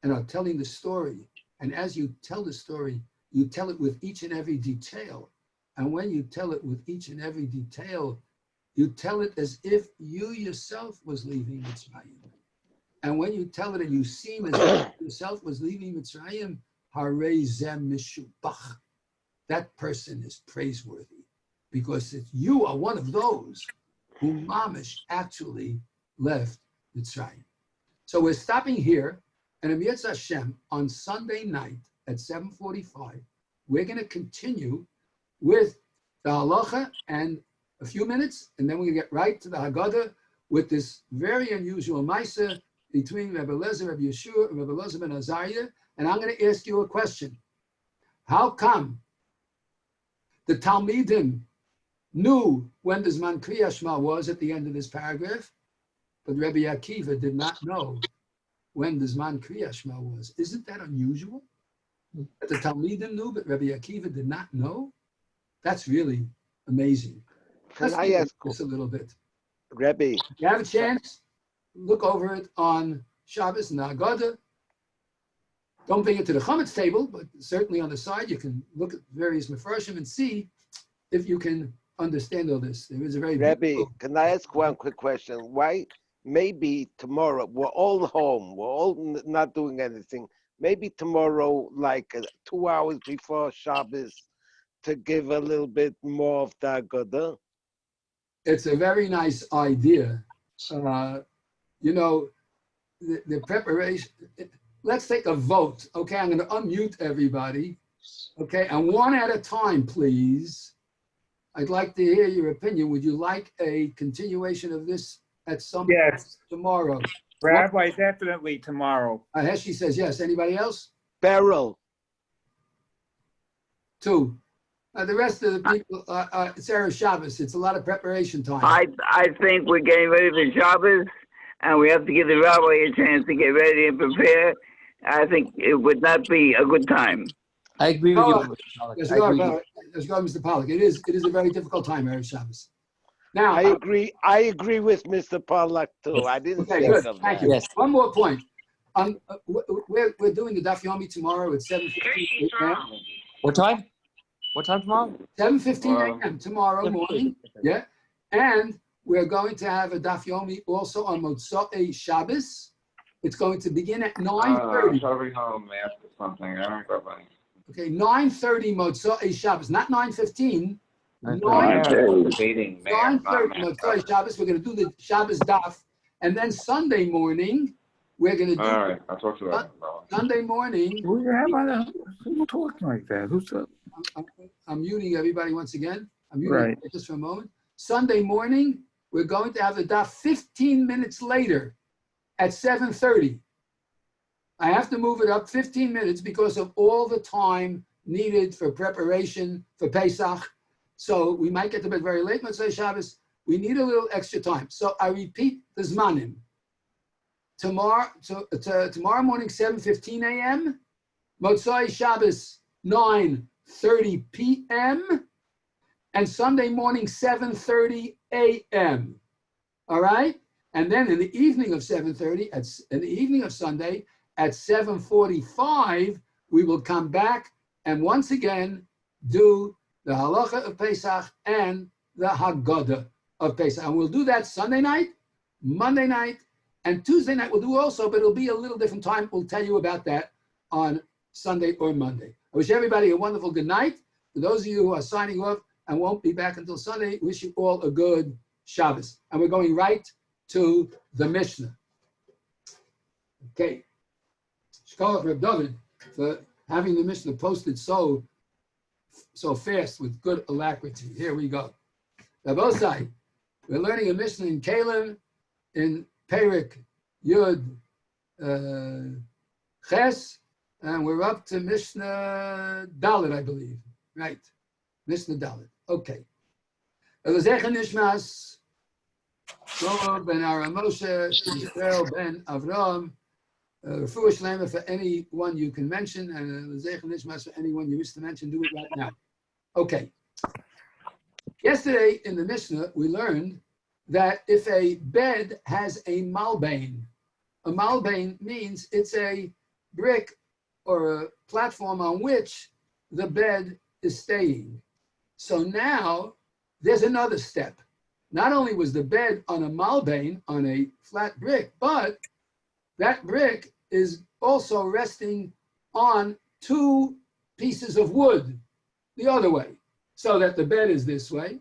and are telling the story. And as you tell the story, you tell it with each and every detail. And when you tell it with each and every detail, you tell it as if you yourself was leaving Mitzrayim. And when you tell it and you seem as if yourself was leaving Mitzrayim, Harei Zeh Meshubach. That person is praiseworthy because you are one of those who mamish actually left Mitzrayim. So we're stopping here, and Am Yetz Hashem on Sunday night at 7:45, we're going to continue with the halacha and a few minutes, and then we're going to get right to the Haggadah with this very unusual Maisa between Rebbe Lezer, Rebbe Yeshua, and Rebbe Lezer ben Azariah. And I'm going to ask you a question. How come the Talmidim knew when the Zman Kriyas Shema was at the end of this paragraph, but Rebbe Akiva did not know when the Zman Kriyas Shema was? Isn't that unusual? That the Talmidim knew, but Rebbe Akiva did not know? That's really amazing. Can I ask just a little bit? Rebbe? If you have a chance, look over it on Shabbos and Haggadah. Don't bring it to the Chametz table, but certainly on the side you can look at various Mefarshim and see if you can understand all this. There is a very Rebbe, can I ask one quick question? Why maybe tomorrow, we're all home, we're all not doing anything, maybe tomorrow, like 2 hours before Shabbos, to give a little bit more of the Haggadah? It's a very nice idea. You know, the preparation, let's take a vote. Okay, I'm going to unmute everybody. Okay, and one at a time, please. I'd like to hear your opinion. Would you like a continuation of this at some point Yes. tomorrow? Rabbi, definitely tomorrow. Heshi says yes. Anybody else? Beryl. 2. The rest of the people, it's Erev Shabbos. It's a lot of preparation time. I think we're getting ready for Shabbos, and we have to give the rabbi a chance to get ready and prepare. I think it would not be a good time. I agree with Oh, you. Let's I go, agree with you. let's go, Mr. Pollack. It is a very difficult time, Erev Shabbos. Now, I agree with Mr. Pollack too. I didn't okay, think good. of Thank that. you. Yes. One more point. We're doing the Daf Yomi tomorrow at 7:15 a.m. What time? What time tomorrow? 7:15 a.m. tomorrow morning. Yeah, and we're going to have a Daf Yomi also on Motzei Shabbos. It's going to begin at 9:30. Probably home after something. I don't know. Okay, 9:30 Motzei Shabbos, not 9:15. 9:30. Debating, 9:30 Motzei Shabbos. We're going to do the Shabbos Daf, and then Sunday morning we're going to do. All right, I'll talk to you later. Sunday morning. Who's talking like that? Who's up? I'm muting everybody once again. I'm muting Right. just for a moment. Sunday morning, we're going to have the daf 15 minutes later at 7:30. I have to move it up 15 minutes because of all the time needed for preparation for Pesach. So we might get to bed very late, let's say Shabbos. We need a little extra time. So I repeat the Zmanim. Tomorrow morning, 7:15 a.m. Motzei Shabbos, 9:30 p.m. and Sunday morning, 7:30 a.m. All right? And then in the evening of 7:30, in the evening of Sunday, at 7:45, we will come back and once again do the Halacha of Pesach and the Haggadah of Pesach. And we'll do that Sunday night, Monday night, and Tuesday night we'll do also, but it'll be a little different time. We'll tell you about that on Sunday or Monday. I wish everybody a wonderful good night. For those of you who are signing off and won't be back until Sunday, wish you all a good Shabbos. And we're going right to the Mishnah. Okay. Shkolach Reb David for having the Mishnah posted so fast with good alacrity. Here we go. Rabosai, we're learning a Mishnah in Kailim, in Perik Yud Ches, and we're up to Mishnah Dalet, I believe. Right, Mishnah Dalet. Okay. Elazech Nishmas, Shlomo ben Aramoshe, Yisrael ben Avram, Refuah Shlema for anyone you can mention, and Elazech Nishmas for anyone you wish to mention. Do it right now. Okay. Yesterday in the Mishnah, we learned that if a bed has a malbane means it's a brick or a platform on which the bed is staying. So now there's another step. Not only was the bed on a malbane, on a flat brick, but that brick is also resting on two pieces of wood the other way, so that the bed is this way,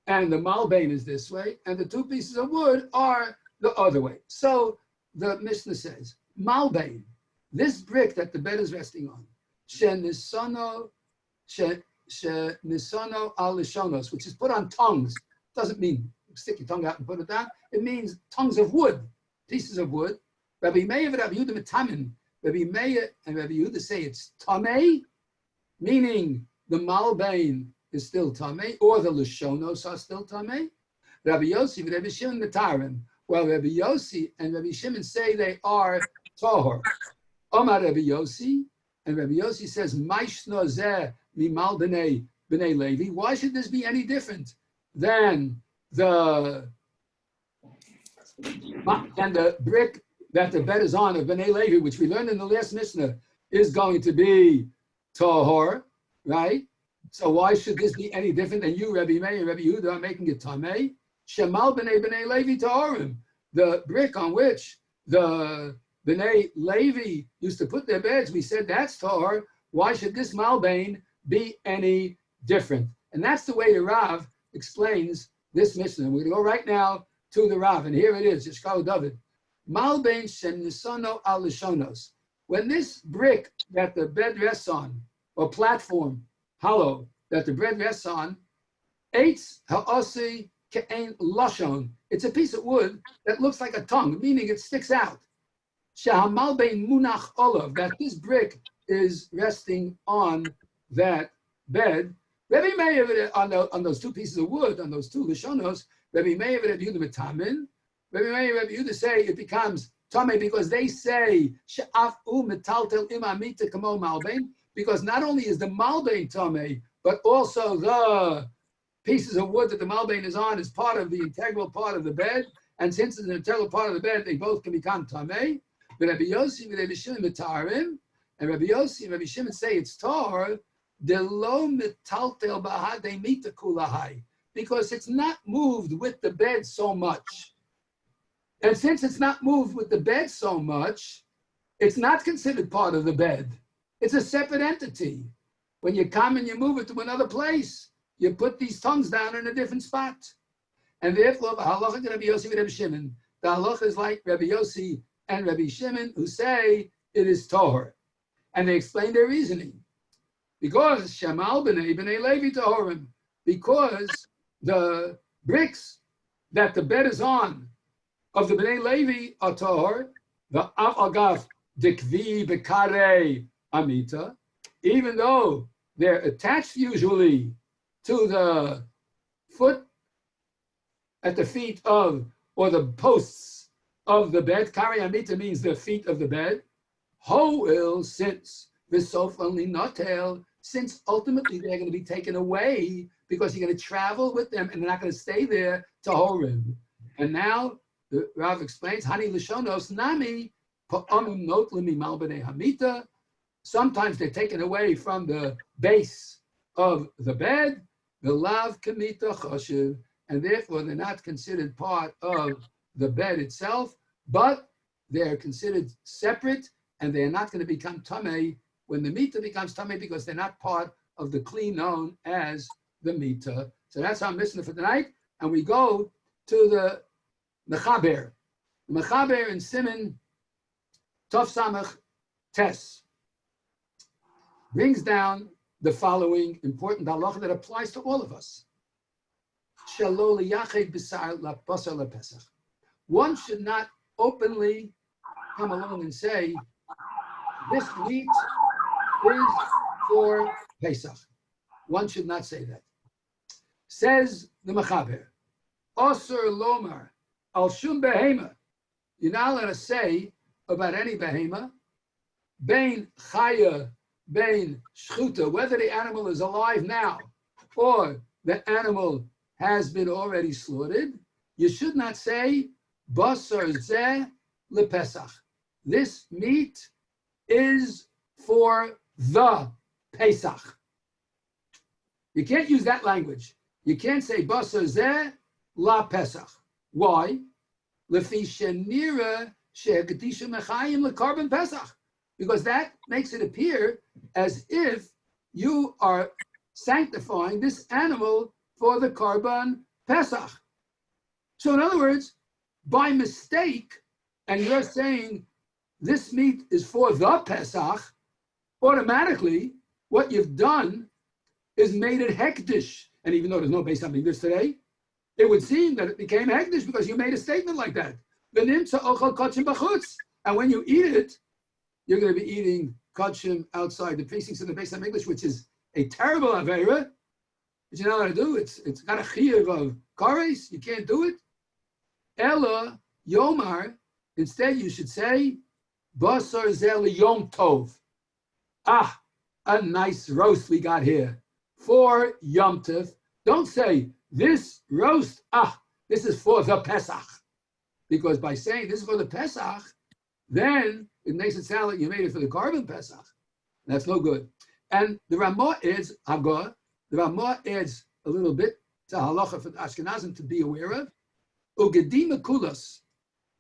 and the malbane is this way, and the two pieces of wood are the other way. So the Mishnah says, malbane, this brick that the bed is resting on, shenisono al lishonos, which is put on tongues. Doesn't mean stick your tongue out and put it down. It means tongues of wood, pieces of wood. Rabbi Meir and Rabbi Yehuda metamin. Rabbi Meir and Rabbi Yehuda say it's tamei, meaning the malbane is still tamei, or the lishonos are still tamei. Rabbi Yossi and Rabbi Shimon metarim. Well, Rabbi Yossi and Rabbi Shimon say they are tahor. Omar Rabbi Yossi, and Rabbi Yossi says, Maishno zeh mimal b'nei Levi. Why should this be any different than the brick that the bed is on of B'nai Levi, which we learned in the last Mishnah, is going to be tahor, right? So why should this be any different than you, Rabbi Meir and Rabbi Yehuda, are making it tamei? Shemal B'nai Levi tahorim. The brick on which the B'nai Levi used to put their beds, we said that's tahor. Why should this malbane be any different? And that's the way the Rav explains this Mishnah. We're going to go right now to the Rav, and here it is, Yishkal David. Malbane shenisono al lishonos. When this brick that the bed rests on, or platform, hollow, that the bed rests on, eitz ha'osi ke'ein lashon. It's a piece of wood that looks like a tongue, meaning it sticks out. Shahamalbane munach olav, that this brick is resting on that bed. Rabbi Meir on those two pieces of wood, on those two lishonos, Rabbi Meir and Rabbi Yehuda metamin. Rabbi Meir and Rabbi Yehuda say it becomes tamei because they say she'af u metaltel imamita kamo malbane, because not only is the malbane tamei, but also the pieces of wood that the malbane is on is part of the integral part of the bed, and since it's an integral part of the bed, they both can become tamei. But Rabbi Yossi and Rabbi Shimon metarim, and Rabbi Yossi and Rabbi Shimon say it's tar. Because it's not moved with the bed so much. And since it's not moved with the bed so much, it's not considered part of the bed. It's a separate entity. When you come and you move it to another place, you put these tongues down in a different spot. And therefore, the Halacha to Rabbi Yossi and Rabbi Shimon, the Halacha is like Rabbi Yossi and Rabbi Shimon, who say it is Tohor. And they explain their reasoning. Because Shemal B'nai Levi Tahorim, because the bricks that the bed is on of the B'nai Levi are Tahor, the Av Agav Dikvi Bekare Amita, even though they're attached usually to the foot at the feet of, or the posts of the bed. Kare Amita means the feet of the bed. Ho'il, since V'sof only notel, since ultimately they're going to be taken away because you're going to travel with them and they're not going to stay there to Horim. And now the Rav explains, Hani Lishonos Nami Pa'amim Not Limi Malbene Hamita. Sometimes they're taken away from the base of the bed, the Lav Kamita Choshev, and therefore they're not considered part of the bed itself, but they're considered separate and they're not going to become Tamei when the Mita becomes Tamei because they're not part of the Kli known as the Mita. So that's our Mishnah for tonight. And we go to the Mechaber. The Mechaber in Siman Tov Samach Tes. brings down the following important halacha that applies to all of us. One should not openly come along and say, this meat is for Pesach. One should not say that. Says the Mechaber, Osur Lomar, Al Shum Behema. You're not allowed to say about any behema, Bein Chaya, Bein Shchuta, whether the animal is alive now or the animal has been already slaughtered. You should not say, Basar Zeh LePesach. This meat is for the Pesach. You can't use that language. You can't say Basar Zeh La Pesach. Why? Lefi Shenira She'Kedisha Mechayim LeKarban Pesach. Because that makes it appear as if you are sanctifying this animal for the Karban Pesach. So in other words, by mistake, and you're saying this meat is for the Pesach, automatically what you've done is made it hektish. And even though there's no Beis HaMikdash today, it would seem that it became hektish because you made a statement like that. And when you eat it, you're going to be eating kachim outside the precincts of the Beis HaMikdash, which is a terrible aveira. But you know how to do it. It's got a chiyuv of kares. You can't do it. Ella Yomar. Instead, you should say Basar Zel Yom Tov. Ah, a nice roast we got here for Yom Tov. Don't say this roast. Ah, this is for the Pesach, because by saying this is for the Pesach, then it makes it sound like you made it for the Karban Pesach. That's no good. And the Ramah adds Haggadah. The Ramah adds a little bit to Halacha for the Ashkenazim to be aware of. Ugedima kulas,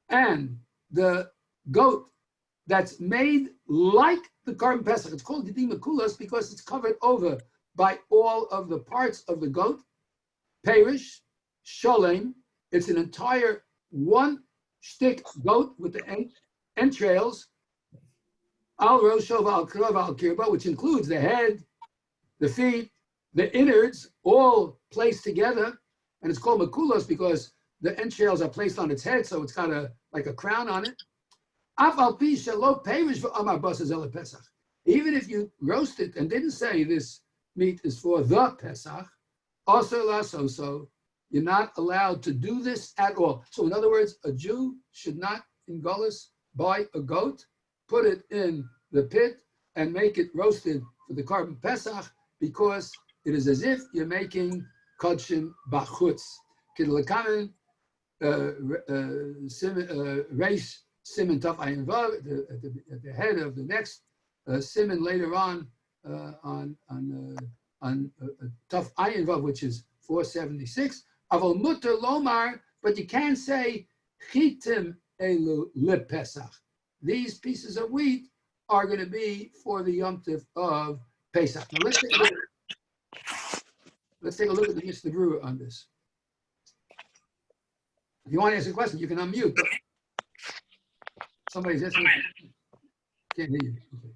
and the goat that's made like the Karban Pesach. It's called Gedima kulas because it's covered over by all of the parts of the goat. Perish, Sholem. It's an entire one shtick goat with the entrails. Al Roshov al Krov al Kirba, which includes the head, the feet, the innards, all placed together. And it's called Makulos because the entrails are placed on its head, so it's got like a crown on it. Even if you roast it and didn't say this meat is for the Pesach, also you're not allowed to do this at all. So in other words, a Jew should not in Gullus buy a goat, put it in the pit, and make it roasted for the Karban Pesach, because it is as if you're making kodshim bachutz. Kidlekamen reish siman taf ayin vav at the head of the next siman later on taf ayin vav, which is 476. Aval mutter lomar, but you can't say chitim elu lepesach. These pieces of wheat are going to be for the Yom Tov of Pesach. Now let's take a look at the Mishnah Berurah on this. If you want to ask a question, you can unmute. Somebody's asking. Can't hear you. Okay.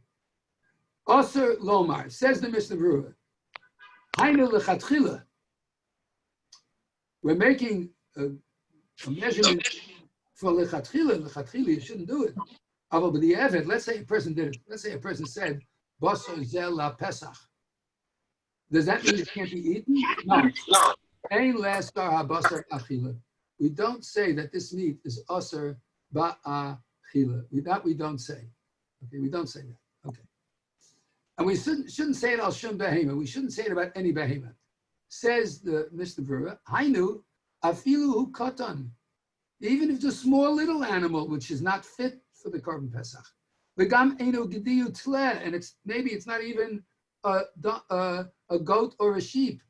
Osir Lomar, says the Mishnah Berurah. Hainu lechatchila. We're making a measurement for lechatchila. Lechatchila, you shouldn't do it. But the Eved, let's say a person did it. Let's say a person said, Basar zel la Pesach. Does that mean it can't be eaten? No. Ein lastar habasar achila. We don't say that this meat is asar ba'achila. We don't say. Okay, we don't say that. Okay. And we shouldn't say it al shum behema. We shouldn't say it about any behema. Says the Mishnah Berurah, Hainu afilu hu katan. Even if it's a small little animal which is not fit for the Karban Pesach. V'gam eino gediyu tleh, and it's not even a goat or a sheep.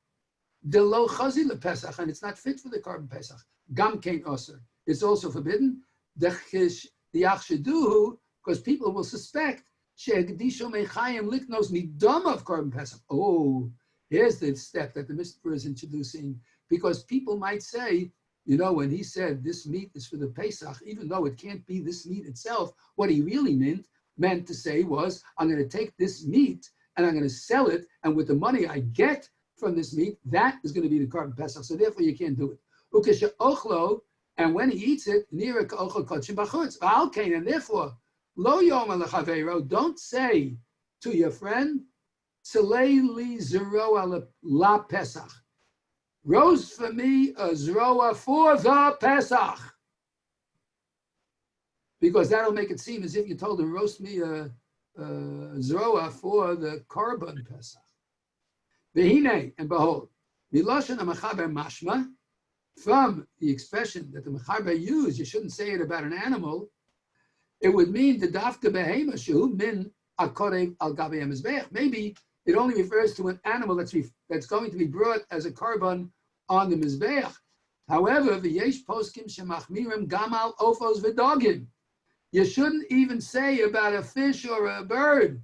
Delo chazi lePesach, and it's not fit for the Karban Pesach. Gam kein oser. It's also forbidden. Diachsheduhu, because people will suspect she'egdisho mechayim liknos midam of Karban Pesach. Oh, here's the step that the Mishnah is introducing, because people might say, you know, when he said this meat is for the Pesach, even though it can't be this meat itself, what he really meant to say was, I'm going to take this meat and I'm going to sell it, and with the money I get from this meat, that is going to be the korban pesach. So therefore, you can't do it. Ukesha ochlo, and when he eats it, nira ka'ochlo kodshim b'chutz. V'alkein, and therefore, lo yom alachaveiro, don't say to your friend, tzalei li zeroa la pesach. Roast for me a zeroa for the pesach. Because that'll make it seem as if you told him, roast me a zeroa for the korban pesach. V'hine, and behold, miloshen ha'mechaber mashma, from the expression that the mechaber used, you shouldn't say it about an animal, it would mean the dafka behema shehu min akorev al gabe mizbeach. Maybe it only refers to an animal that's going to be brought as a korban on the mizbeach. However, v'yesh poskim shemachmirim gamal ofos v'dogim. You shouldn't even say about a fish or a bird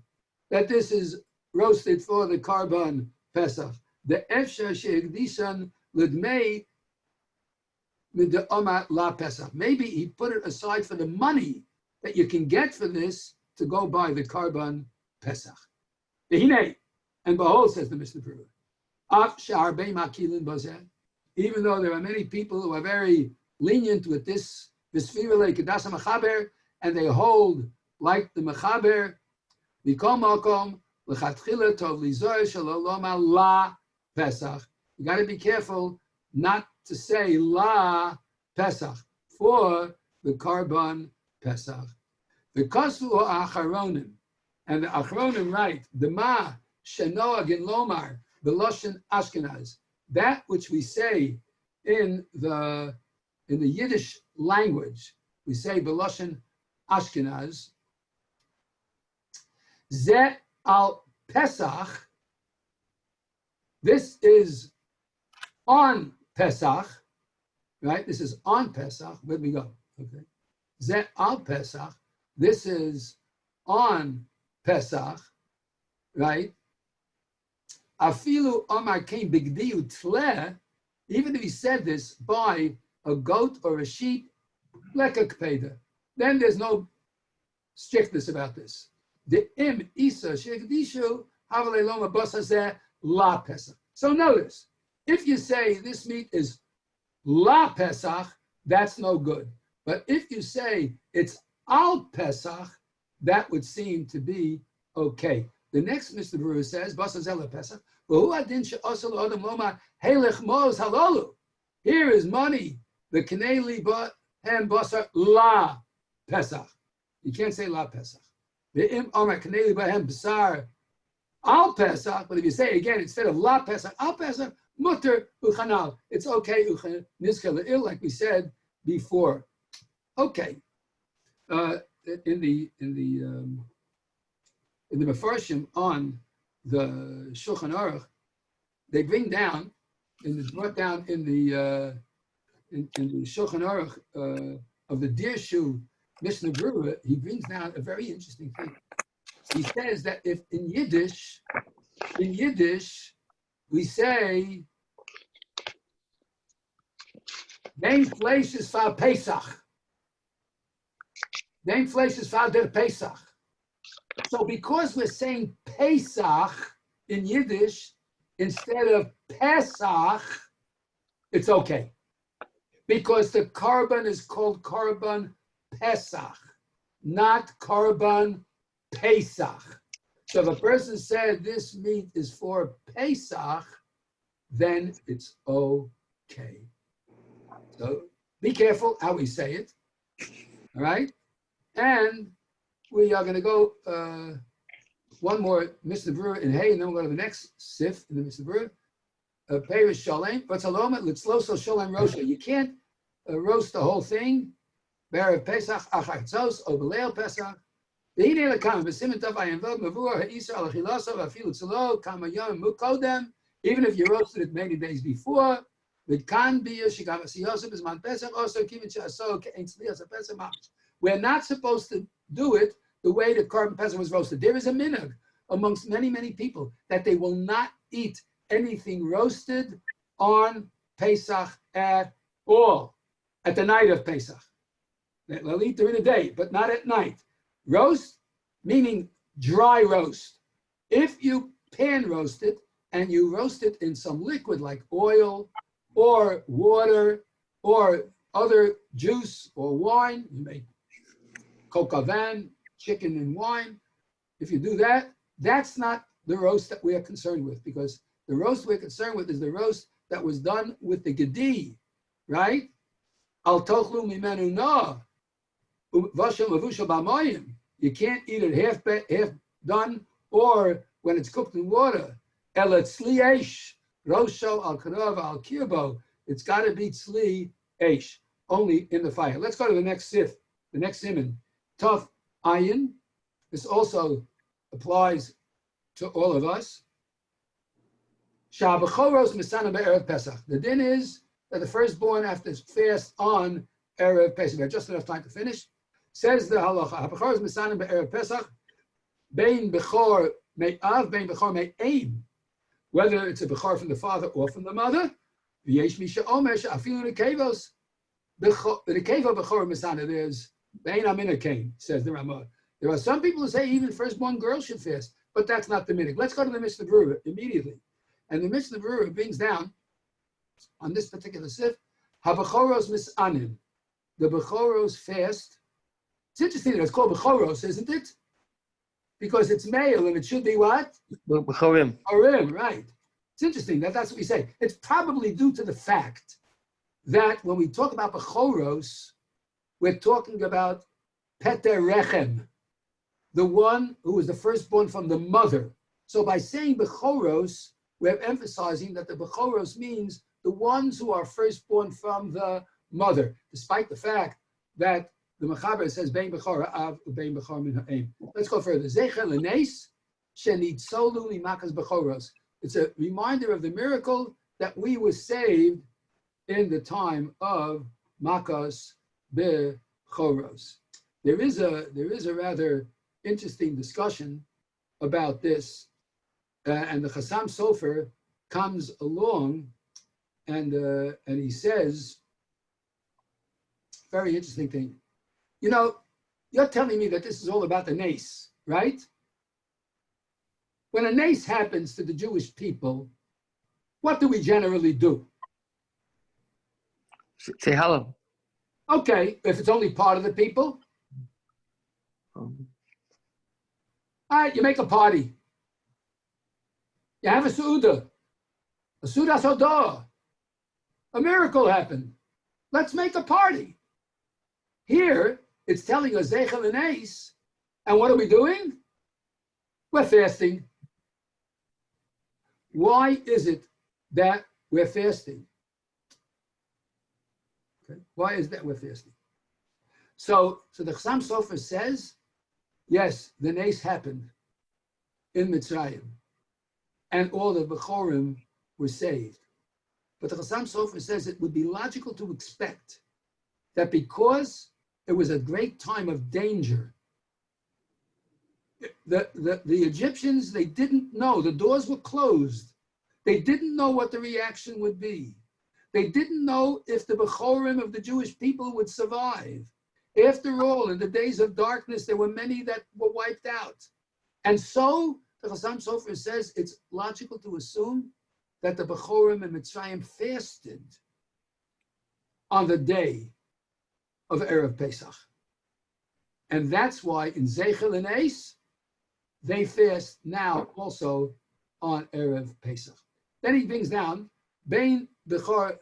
that this is roasted for the korban pesach. The efsha she'egdishan l'dmei mid'oma la pesach. Maybe he put it aside for the money that you can get for this to go buy the korban pesach. V'hinei, and behold, says the Mishnah Berurah, af she'arbei makilin bozeh, even though there are many people who are very lenient with this v'sfirei kedasa mechaber, and they hold like the mechaber, mikol makom l'chatchila tov lizoy shelo loma la pesach. You got to be careful not to say la pesach for the korban pesach. The kosu acharonim, and the achronim write the ma shenoag in lomar the loshen Ashkenaz, that which we say in the Yiddish language, we say beloshen Ashkenaz, ze al Pesach, this is on Pesach, right? This is on Pesach. Where'd we go? Okay. Ze al Pesach, this is on Pesach, right? Afilu Omar came bigdiu tle, even if he said this by a goat or a sheep, like a kpeda, then there's no strictness about this. The im isa shekdishu havale loma basazeh la pesach. So notice, if you say this meat is la pesach, that's no good. But if you say it's al pesach, that would seem to be okay. The next Mishnah Berurah says, basazeh la pesach. Here is money. The kaneli hem basar la pesach. You can't say la pesach. The im amar kaneli bahem basar al pesach. But if you say again instead of la pesach al pesach, mutter uchanal. It's okay nizkel il, like we said before. Okay. In the Mefarshim on the Shulchan Aruch, they bring down, and it's brought down in the Shulchan Aruch of the Dirshu Mishnah Berurah, he brings down a very interesting thing. He says that if in Yiddish we say Dein Fleisch ist für Pesach. Dein Fleisch ist für der Pesach. So because we're saying Pesach in Yiddish instead of Pesach, it's okay. Because the korban is called korban Pesach, not korban Pesach. So if a person said this meat is for Pesach, then it's okay. So be careful how we say it, all right? And we are going to go one more Mishnah Berurah in Hay, and then we'll go to the next sif in the Mishnah Berurah. Perish Shalem, but Saloma, Litzloso Shalem Rosha. You can't roast the whole thing. Be'erev Pesach, Achatzos, Obeleo Pesach. V'hine lekam, v'simen tov ayinvod, mavur ha'isa al achilaso, v'afilu tzelo, kama yom mukodem. Even if you roasted it many days before, v'kan biyah shigam asiyosem b'zman Pesach, also kivin she'aso ke'en tzlias ha'Pesach mamish. We're not supposed to do it the way the korban Pesach was roasted. There is a minhag amongst many, many people that they will not eat anything roasted on Pesach at all, at the night of Pesach. They'll eat during the day, but not at night. Roast, meaning dry roast. If you pan roast it and you roast it in some liquid like oil or water or other juice or wine, you make coq van, chicken and wine. If you do that, that's not the roast that we are concerned with, because the roast we're concerned with is the roast that was done with the gedi, right? Al tochlu mimenu na, vashel levusha b'mayim. You can't eat it half done or when it's cooked in water. El tzli eish, rosho al karov al kirbo. It's got to be tzli eish, only in the fire. Let's go to the next sif, the next siman. Tough ayin. This also applies to all of us. Shabachoros misana be'erev Pesach. The din is that the firstborn after fast on erev Pesach. We have just enough time to finish. Says the halacha. Habachoros misana be'erev Pesach. Bein bechor me'av, bein bechor me'aim. Whether it's a bechor from the father or from the mother. V'yesh misha omer she'afilu nekevos. The kevo bechor misana. There's bein amina kain, says the Ramah. There are some people who say even firstborn girls should fast, but that's not the minhag. Let's go to the Mishnah Berurah immediately. And the Mishnah Berurah brings down on this particular sif, habachoros misanim. The bechoros fast. It's interesting that it's called bechoros, isn't it? Because it's male and it should be what? Bechorim. Orim, right. It's interesting that's what we say. It's probably due to the fact that when we talk about bechoros, we're talking about Peter Rechem, the one who was the firstborn from the mother. So by saying Bechoros, we're emphasizing that the Bechoros means the ones who are firstborn from the mother, despite the fact that the Mechaber says Bein Bechor Av Bein Bechor Min Ha'em. Let's go further. Zecher L'neis Shenitzolu Mimakas Bechoros. It's a reminder of the miracle that we were saved in the time of Makas Bechoros. There is a rather interesting discussion about this, and the Chassam Sofer comes along and he says, very interesting thing. You know, you're telling me that this is all about the nace, right? When a nace happens to the Jewish people, what do we generally do? Say hello. Okay, if it's only part of the people. All right, you make a party. You have a Su'udah. A Su'udah Sodah. A miracle happened. Let's make a party. Here, it's telling us Zeichel and Eis. And what are we doing? We're fasting. Why is it that we're fasting? Okay. Why is that we're fasting? So the Chassam Sofer says, yes, the nace happened in Mitzrayim, and all the Bechorim were saved. But the Chassam Sofer says it would be logical to expect that because it was a great time of danger, the Egyptians, they didn't know. The doors were closed. They didn't know what the reaction would be. They didn't know if the Bechorim of the Jewish people would survive. After all, in the days of darkness, there were many that were wiped out. And so, the Chassam Sofer says it's logical to assume that the Bechorim and Mitzrayim fasted on the day of Erev Pesach. And that's why in Zeichel and Eis, they fast now also on Erev Pesach. Then he brings down, Bein Bechor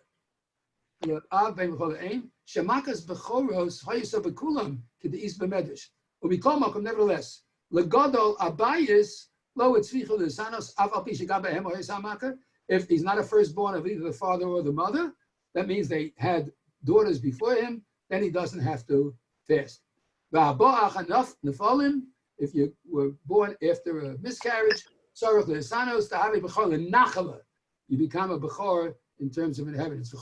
Av Bein Bechor Ein, Shemakas Bechoros Hayisa Bekulam K'deis B'Medrash. U'Mikol Makom, nevertheless, Legodol Abayis Lo Etzvichu L'Sanos Av Al Pi Shegam Behem Hayisa Makar. If he's not a firstborn of either the father or the mother, that means they had daughters before him, then he doesn't have to fast. If you were born after a miscarriage, you become a Bechor in terms of inheritance.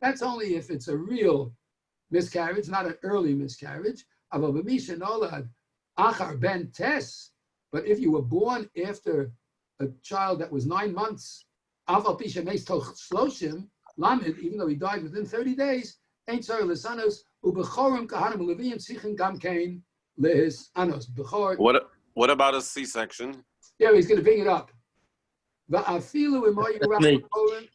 That's only if it's a real miscarriage, not an early miscarriage. But if you were born after a child that was 9 months, even though he died within 30 days, What about a C-section? Yeah, he's going to bring it up. Va'afilu im hayurak me. b'chorim,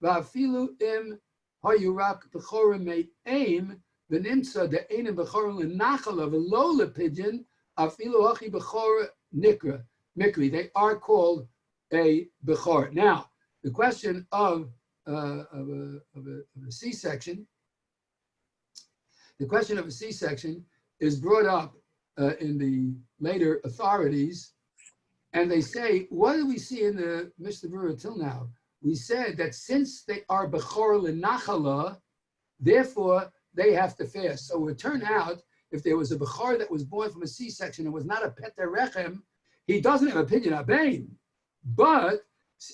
va'afilu im hayurak b'chorim me'aim, v'nimtza de'enim b'chorim l'nachala v'lo l'pidyon, afilu hachi b'chor nikra, mikri. They are called a b'chor. Now, the question of a C-section, is brought up in the later authorities, and they say, what do we see in the Mishnah Berurah till now? We said that since they are bechor l'nachala, therefore they have to fast. So it would turn out, if there was a bechor that was born from a C-section and was not a peter rechem, he doesn't have a pidyon abein, but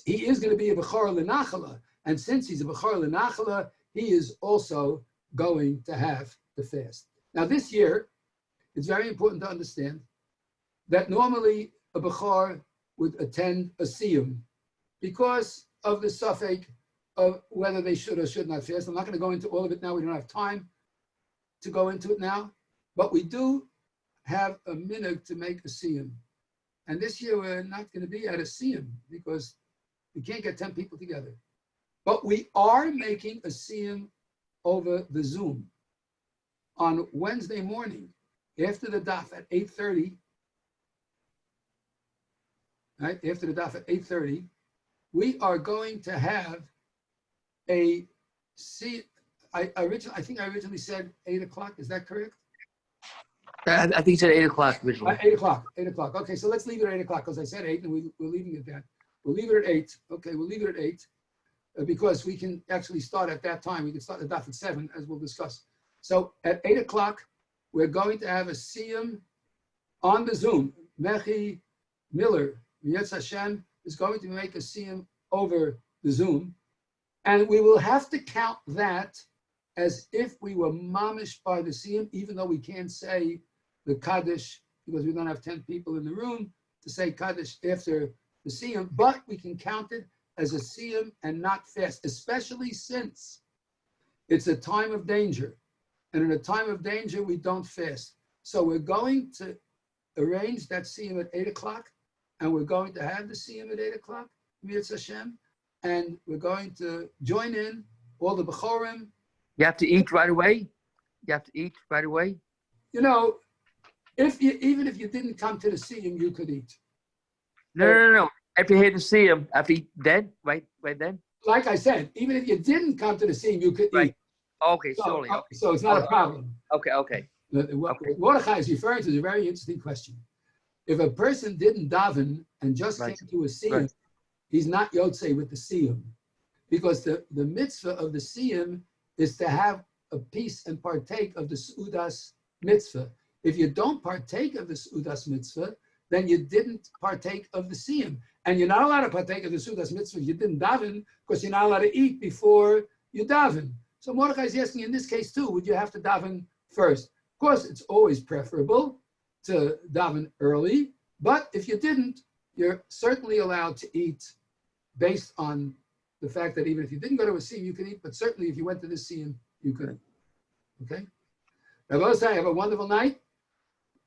he is going to be a bechor l'nachala. And since he's a bechor l'nachala, he is also going to have to fast. Now this year, it's very important to understand that normally a bechor would attend a siyum because of the suffix of whether they should or should not fast. I'm not going to go into all of it now. We don't have time to go into it now. But we do have a minhag to make a siyum. And this year we're not going to be at a siyum because we can't get 10 people together. But we are making a siyum over the Zoom on Wednesday morning after the daf at 8:30. Right after the daf at 8:30, we are going to have a see. I think I originally said 8 o'clock. Is that correct? I think you said 8 o'clock originally. 8 o'clock. 8 o'clock. Okay, so let's leave it at 8 o'clock because I said 8 and we're leaving it there. We'll leave it at 8. Okay, we'll leave it at 8 because we can actually start at that time. We can start the daf at 7 as we'll discuss. So at 8 o'clock, we're going to have a siyum on the Zoom. Mechi Miller, Yetz Hashem, is going to make a siyum over the Zoom. And we will have to count that as if we were mamish by the siyum, even though we can't say the Kaddish because we don't have 10 people in the room to say Kaddish after the siyum, but we can count it as a siyum and not fast, especially since it's a time of danger. And in a time of danger, we don't fast. So we're going to arrange that siyum at 8 o'clock, and we're going to have the siyum at 8 o'clock, Mirz Hashem, and we're going to join in all the Bechorim. You have to eat right away? You have to eat right away? You know, even if you didn't come to the siyum, you could eat. No. If you hate to see him, after he dead, right then? Like I said, even if you didn't come to the siyum, you could Right. eat. Okay, surely. Okay. So it's not a problem. Okay. What Mordechai is referring to is a very interesting question. If a person didn't daven and just came to a siyum, he's not yotzei with the siyum, because the mitzvah of the siyum is to have a piece and partake of the seudas mitzvah. If you don't partake of the seudas mitzvah, then you didn't partake of the siyum, and you're not allowed to partake of the seudas mitzvah if you didn't daven, because you're not allowed to eat before you daven. So Mordechai is asking in this case too, would you have to daven first? Of course, it's always preferable to daven early, but if you didn't, you're certainly allowed to eat based on the fact that even if you didn't go to a siyum, you could eat, but certainly if you went to this siyum, you could. Okay? Rabbi, have a wonderful night,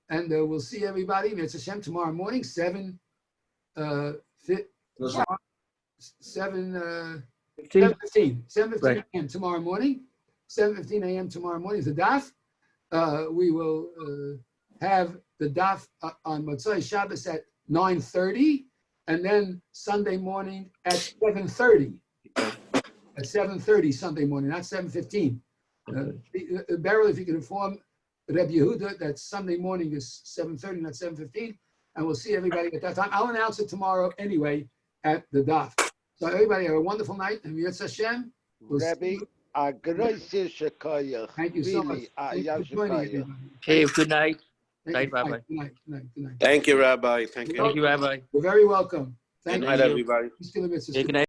and we'll see everybody, Mirz Hashem, tomorrow morning, 7:15 a.m. tomorrow morning. 7:15 a.m. tomorrow morning is the daf. We will have the daf on Motzei Shabbos at 9:30, and then Sunday morning at 7:30. At 7:30 Sunday morning, not 7:15. Beryl, if you can inform Reb Yehuda that Sunday morning is 7:30, not 7:15, and we'll see everybody at that time. I'll announce it tomorrow anyway at the daf. So everybody have a wonderful night, and Mirz Hashem. We'll Rabbi, thank you so much. Thank you for joining, everybody. Okay, good night. Thank Night, you. Rabbi. Good night. Thank you, Rabbi. Thank you. Thank you, Rabbi. You're very welcome. Good Thank night, you. everybody. Peace to the mitzvahs. Good night.